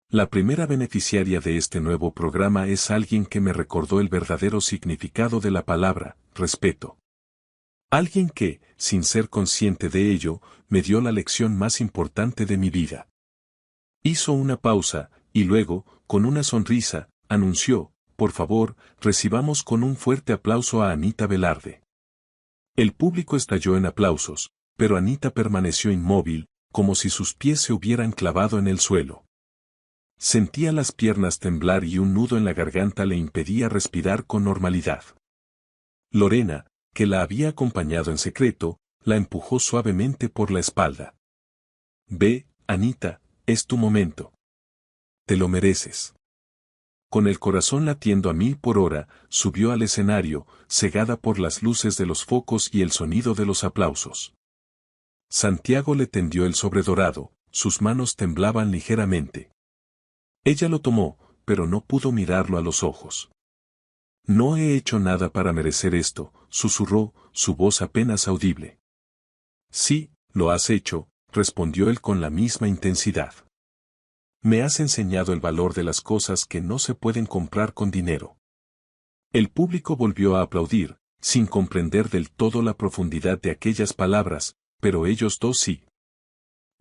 «La primera beneficiaria de este nuevo programa es alguien que me recordó el verdadero significado de la palabra, respeto. Alguien que, sin ser consciente de ello, me dio la lección más importante de mi vida». Hizo una pausa, y luego, con una sonrisa, anunció: «Por favor, recibamos con un fuerte aplauso a Anita Velarde». El público estalló en aplausos, pero Anita permaneció inmóvil, como si sus pies se hubieran clavado en el suelo. Sentía las piernas temblar y un nudo en la garganta le impedía respirar con normalidad. Lorena, que la había acompañado en secreto, la empujó suavemente por la espalda. «Ve, Anita, es tu momento. Te lo mereces». Con el corazón latiendo a 1000 por hora, subió al escenario, cegada por las luces de los focos y el sonido de los aplausos. Santiago le tendió el sobre dorado, sus manos temblaban ligeramente. Ella lo tomó, pero no pudo mirarlo a los ojos. «No he hecho nada para merecer esto», susurró, su voz apenas audible. «Sí, lo has hecho», respondió él con la misma intensidad. «Me has enseñado el valor de las cosas que no se pueden comprar con dinero». El público volvió a aplaudir, sin comprender del todo la profundidad de aquellas palabras, pero ellos dos sí.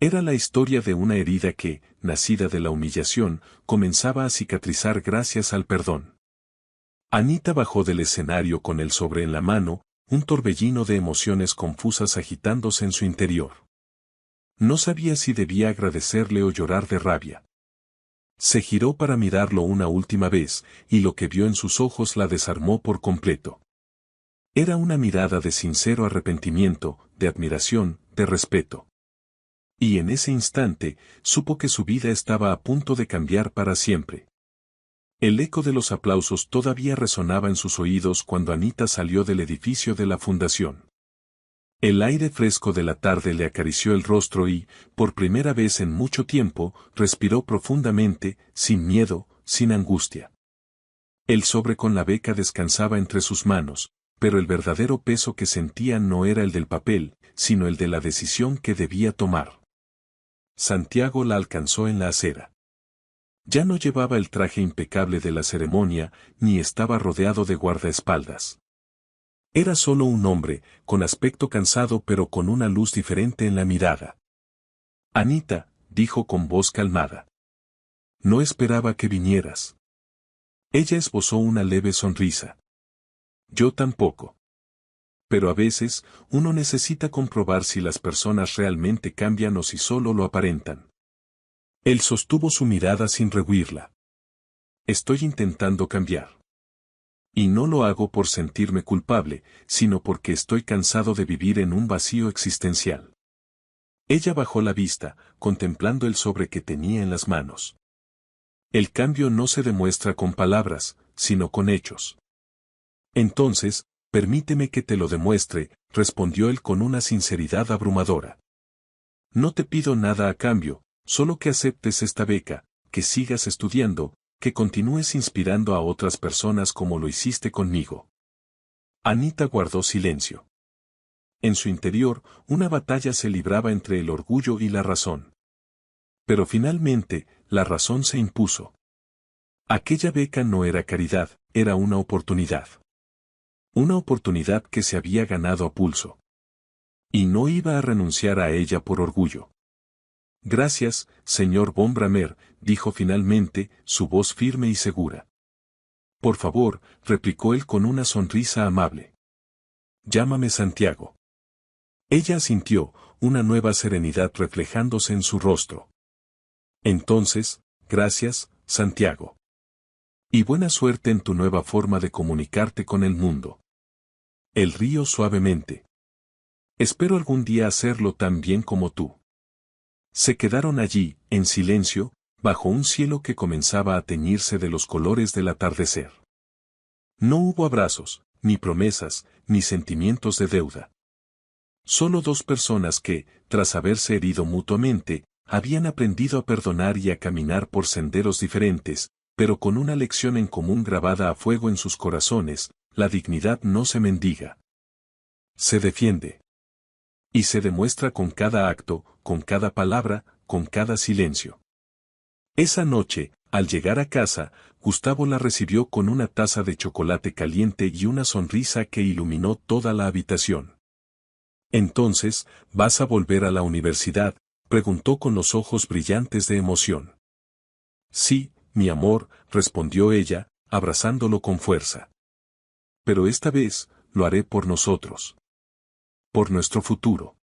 Era la historia de una herida que, nacida de la humillación, comenzaba a cicatrizar gracias al perdón. Anita bajó del escenario con el sobre en la mano, un torbellino de emociones confusas agitándose en su interior. No sabía si debía agradecerle o llorar de rabia. Se giró para mirarlo una última vez, y lo que vio en sus ojos la desarmó por completo. Era una mirada de sincero arrepentimiento, de admiración, de respeto. Y en ese instante, supo que su vida estaba a punto de cambiar para siempre. El eco de los aplausos todavía resonaba en sus oídos cuando Anita salió del edificio de la fundación. El aire fresco de la tarde le acarició el rostro y, por primera vez en mucho tiempo, respiró profundamente, sin miedo, sin angustia. El sobre con la beca descansaba entre sus manos, pero el verdadero peso que sentía no era el del papel, sino el de la decisión que debía tomar. Santiago la alcanzó en la acera. Ya no llevaba el traje impecable de la ceremonia, ni estaba rodeado de guardaespaldas. Era solo un hombre, con aspecto cansado pero con una luz diferente en la mirada. Anita, dijo con voz calmada. No esperaba que vinieras. Ella esbozó una leve sonrisa. Yo tampoco. Pero a veces, uno necesita comprobar si las personas realmente cambian o si solo lo aparentan. Él sostuvo su mirada sin rehuirla. Estoy intentando cambiar. Y no lo hago por sentirme culpable, sino porque estoy cansado de vivir en un vacío existencial. Ella bajó la vista, contemplando el sobre que tenía en las manos. El cambio no se demuestra con palabras, sino con hechos. Entonces, permíteme que te lo demuestre, respondió él con una sinceridad abrumadora. No te pido nada a cambio, solo que aceptes esta beca, que sigas estudiando, que continúes inspirando a otras personas como lo hiciste conmigo. Anita guardó silencio. En su interior, una batalla se libraba entre el orgullo y la razón. Pero finalmente, la razón se impuso. Aquella beca no era caridad, era una oportunidad. Una oportunidad que se había ganado a pulso. Y no iba a renunciar a ella por orgullo. Gracias, señor von Bramer, dijo finalmente, su voz firme y segura. Por favor, replicó él con una sonrisa amable. Llámame Santiago. Ella asintió, una nueva serenidad reflejándose en su rostro. Entonces, gracias, Santiago. Y buena suerte en tu nueva forma de comunicarte con el mundo. Él rió suavemente. Espero algún día hacerlo tan bien como tú. Se quedaron allí, en silencio, bajo un cielo que comenzaba a teñirse de los colores del atardecer. No hubo abrazos, ni promesas, ni sentimientos de deuda. Solo dos personas que, tras haberse herido mutuamente, habían aprendido a perdonar y a caminar por senderos diferentes, pero con una lección en común grabada a fuego en sus corazones: la dignidad no se mendiga. Se defiende. Y se demuestra con cada acto, con cada palabra, con cada silencio. Esa noche, al llegar a casa, Gustavo la recibió con una taza de chocolate caliente y una sonrisa que iluminó toda la habitación. Entonces, ¿vas a volver a la universidad?, preguntó con los ojos brillantes de emoción. Sí, mi amor, respondió ella, abrazándolo con fuerza. Pero esta vez, lo haré por nosotros. Por nuestro futuro.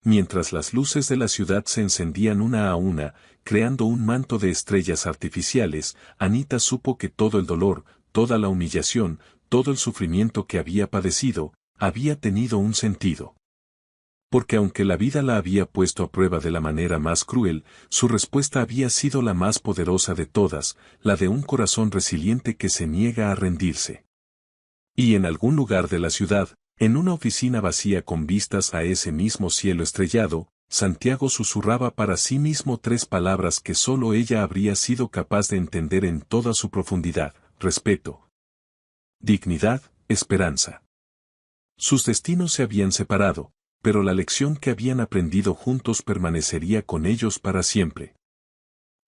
Mientras las luces de la ciudad se encendían una a una, creando un manto de estrellas artificiales, Anita supo que todo el dolor, toda la humillación, todo el sufrimiento que había padecido, había tenido un sentido. Porque aunque la vida la había puesto a prueba de la manera más cruel, su respuesta había sido la más poderosa de todas, la de un corazón resiliente que se niega a rendirse. Y en algún lugar de la ciudad, en una oficina vacía con vistas a ese mismo cielo estrellado, Santiago susurraba para sí mismo tres palabras que sólo ella habría sido capaz de entender en toda su profundidad: respeto, dignidad, esperanza. Sus destinos se habían separado, pero la lección que habían aprendido juntos permanecería con ellos para siempre.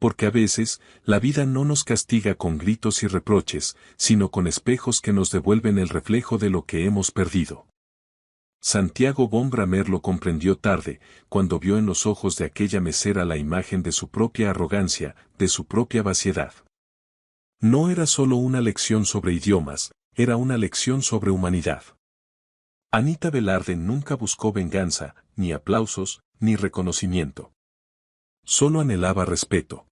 Porque a veces, la vida no nos castiga con gritos y reproches, sino con espejos que nos devuelven el reflejo de lo que hemos perdido. Santiago von Bramer lo comprendió tarde, cuando vio en los ojos de aquella mesera la imagen de su propia arrogancia, de su propia vaciedad. No era solo una lección sobre idiomas, era una lección sobre humanidad. Anita Velarde nunca buscó venganza, ni aplausos, ni reconocimiento. Solo anhelaba respeto.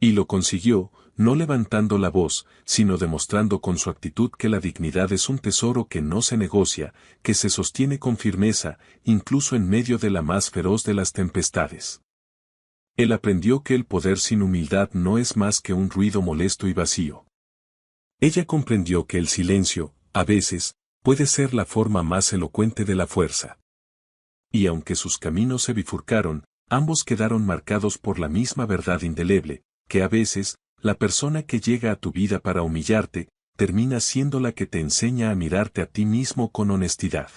Y lo consiguió, no levantando la voz, sino demostrando con su actitud que la dignidad es un tesoro que no se negocia, que se sostiene con firmeza, incluso en medio de la más feroz de las tempestades. Él aprendió que el poder sin humildad no es más que un ruido molesto y vacío. Ella comprendió que el silencio, a veces, puede ser la forma más elocuente de la fuerza. Y aunque sus caminos se bifurcaron, ambos quedaron marcados por la misma verdad indeleble, que a veces, la persona que llega a tu vida para humillarte, termina siendo la que te enseña a mirarte a ti mismo con honestidad.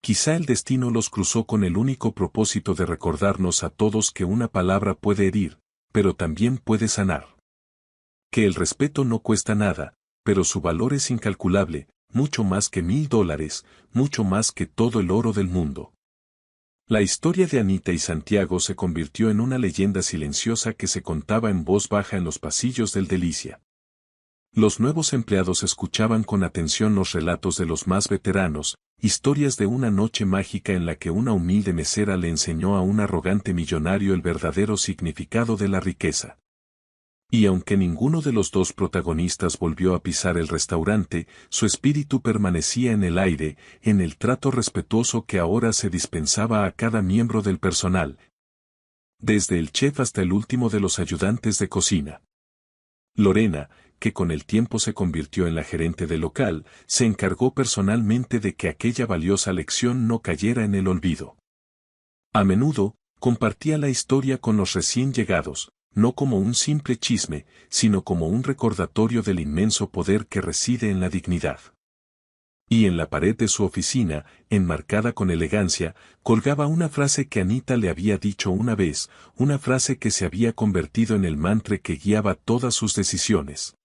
Quizá el destino los cruzó con el único propósito de recordarnos a todos que una palabra puede herir, pero también puede sanar. Que el respeto no cuesta nada, pero su valor es incalculable, mucho más que $1000, mucho más que todo el oro del mundo. La historia de Anita y Santiago se convirtió en una leyenda silenciosa que se contaba en voz baja en los pasillos del Delicia. Los nuevos empleados escuchaban con atención los relatos de los más veteranos, historias de una noche mágica en la que una humilde mesera le enseñó a un arrogante millonario el verdadero significado de la riqueza. Y aunque ninguno de los dos protagonistas volvió a pisar el restaurante, su espíritu permanecía en el aire, en el trato respetuoso que ahora se dispensaba a cada miembro del personal, desde el chef hasta el último de los ayudantes de cocina. Lorena, que con el tiempo se convirtió en la gerente del local, se encargó personalmente de que aquella valiosa lección no cayera en el olvido. A menudo, compartía la historia con los recién llegados, no como un simple chisme, sino como un recordatorio del inmenso poder que reside en la dignidad. Y en la pared de su oficina, enmarcada con elegancia, colgaba una frase que Anita le había dicho una vez, una frase que se había convertido en el mantra que guiaba todas sus decisiones.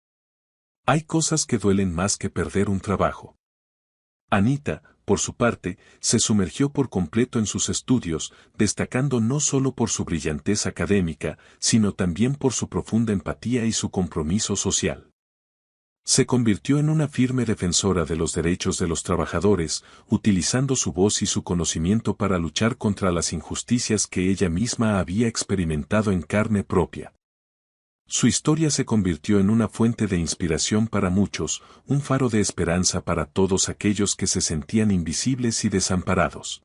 Hay cosas que duelen más que perder un trabajo. Anita, por su parte, se sumergió por completo en sus estudios, destacando no solo por su brillantez académica, sino también por su profunda empatía y su compromiso social. Se convirtió en una firme defensora de los derechos de los trabajadores, utilizando su voz y su conocimiento para luchar contra las injusticias que ella misma había experimentado en carne propia. Su historia se convirtió en una fuente de inspiración para muchos, un faro de esperanza para todos aquellos que se sentían invisibles y desamparados.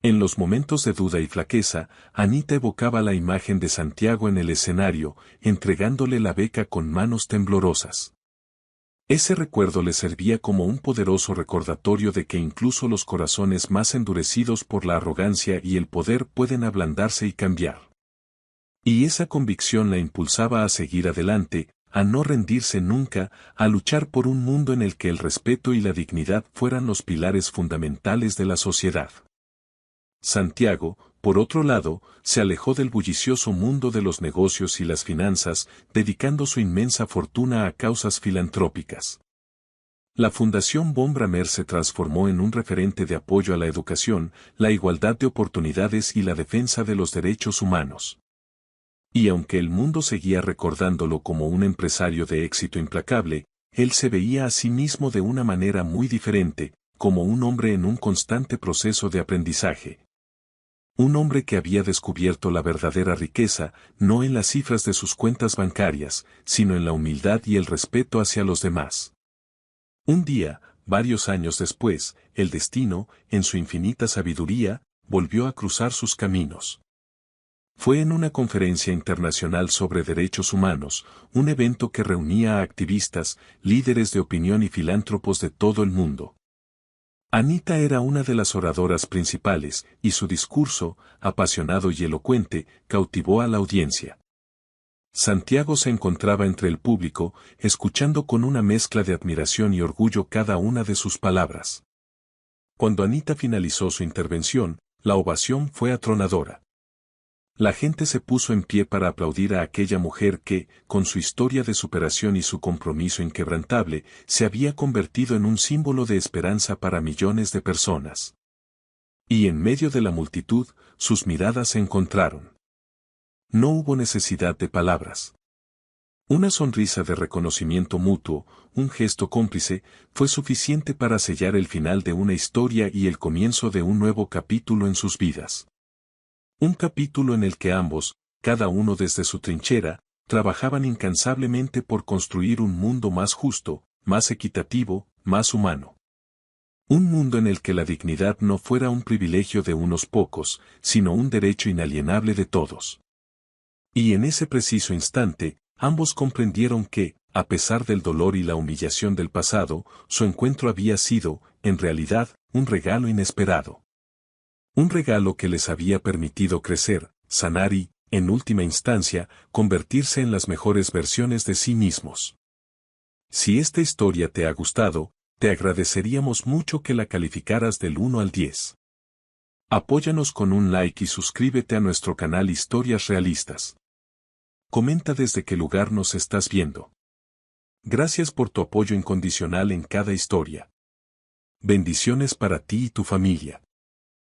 En los momentos de duda y flaqueza, Anita evocaba la imagen de Santiago en el escenario, entregándole la beca con manos temblorosas. Ese recuerdo le servía como un poderoso recordatorio de que incluso los corazones más endurecidos por la arrogancia y el poder pueden ablandarse y cambiar. Y esa convicción la impulsaba a seguir adelante, a no rendirse nunca, a luchar por un mundo en el que el respeto y la dignidad fueran los pilares fundamentales de la sociedad. Santiago, por otro lado, se alejó del bullicioso mundo de los negocios y las finanzas, dedicando su inmensa fortuna a causas filantrópicas. La Fundación Von Bramer se transformó en un referente de apoyo a la educación, la igualdad de oportunidades y la defensa de los derechos humanos. Y aunque el mundo seguía recordándolo como un empresario de éxito implacable, él se veía a sí mismo de una manera muy diferente, como un hombre en un constante proceso de aprendizaje. Un hombre que había descubierto la verdadera riqueza, no en las cifras de sus cuentas bancarias, sino en la humildad y el respeto hacia los demás. Un día, varios años después, el destino, en su infinita sabiduría, volvió a cruzar sus caminos. Fue en una conferencia internacional sobre derechos humanos, un evento que reunía a activistas, líderes de opinión y filántropos de todo el mundo. Anita era una de las oradoras principales, y su discurso, apasionado y elocuente, cautivó a la audiencia. Santiago se encontraba entre el público, escuchando con una mezcla de admiración y orgullo cada una de sus palabras. Cuando Anita finalizó su intervención, la ovación fue atronadora. La gente se puso en pie para aplaudir a aquella mujer que, con su historia de superación y su compromiso inquebrantable, se había convertido en un símbolo de esperanza para millones de personas. Y en medio de la multitud, sus miradas se encontraron. No hubo necesidad de palabras. Una sonrisa de reconocimiento mutuo, un gesto cómplice, fue suficiente para sellar el final de una historia y el comienzo de un nuevo capítulo en sus vidas. Un capítulo en el que ambos, cada uno desde su trinchera, trabajaban incansablemente por construir un mundo más justo, más equitativo, más humano. Un mundo en el que la dignidad no fuera un privilegio de unos pocos, sino un derecho inalienable de todos. Y en ese preciso instante, ambos comprendieron que, a pesar del dolor y la humillación del pasado, su encuentro había sido, en realidad, un regalo inesperado. Un regalo que les había permitido crecer, sanar y, en última instancia, convertirse en las mejores versiones de sí mismos. Si esta historia te ha gustado, te agradeceríamos mucho que la calificaras del 1 al 10. Apóyanos con un like y suscríbete a nuestro canal Historias Realistas. Comenta desde qué lugar nos estás viendo. Gracias por tu apoyo incondicional en cada historia. Bendiciones para ti y tu familia.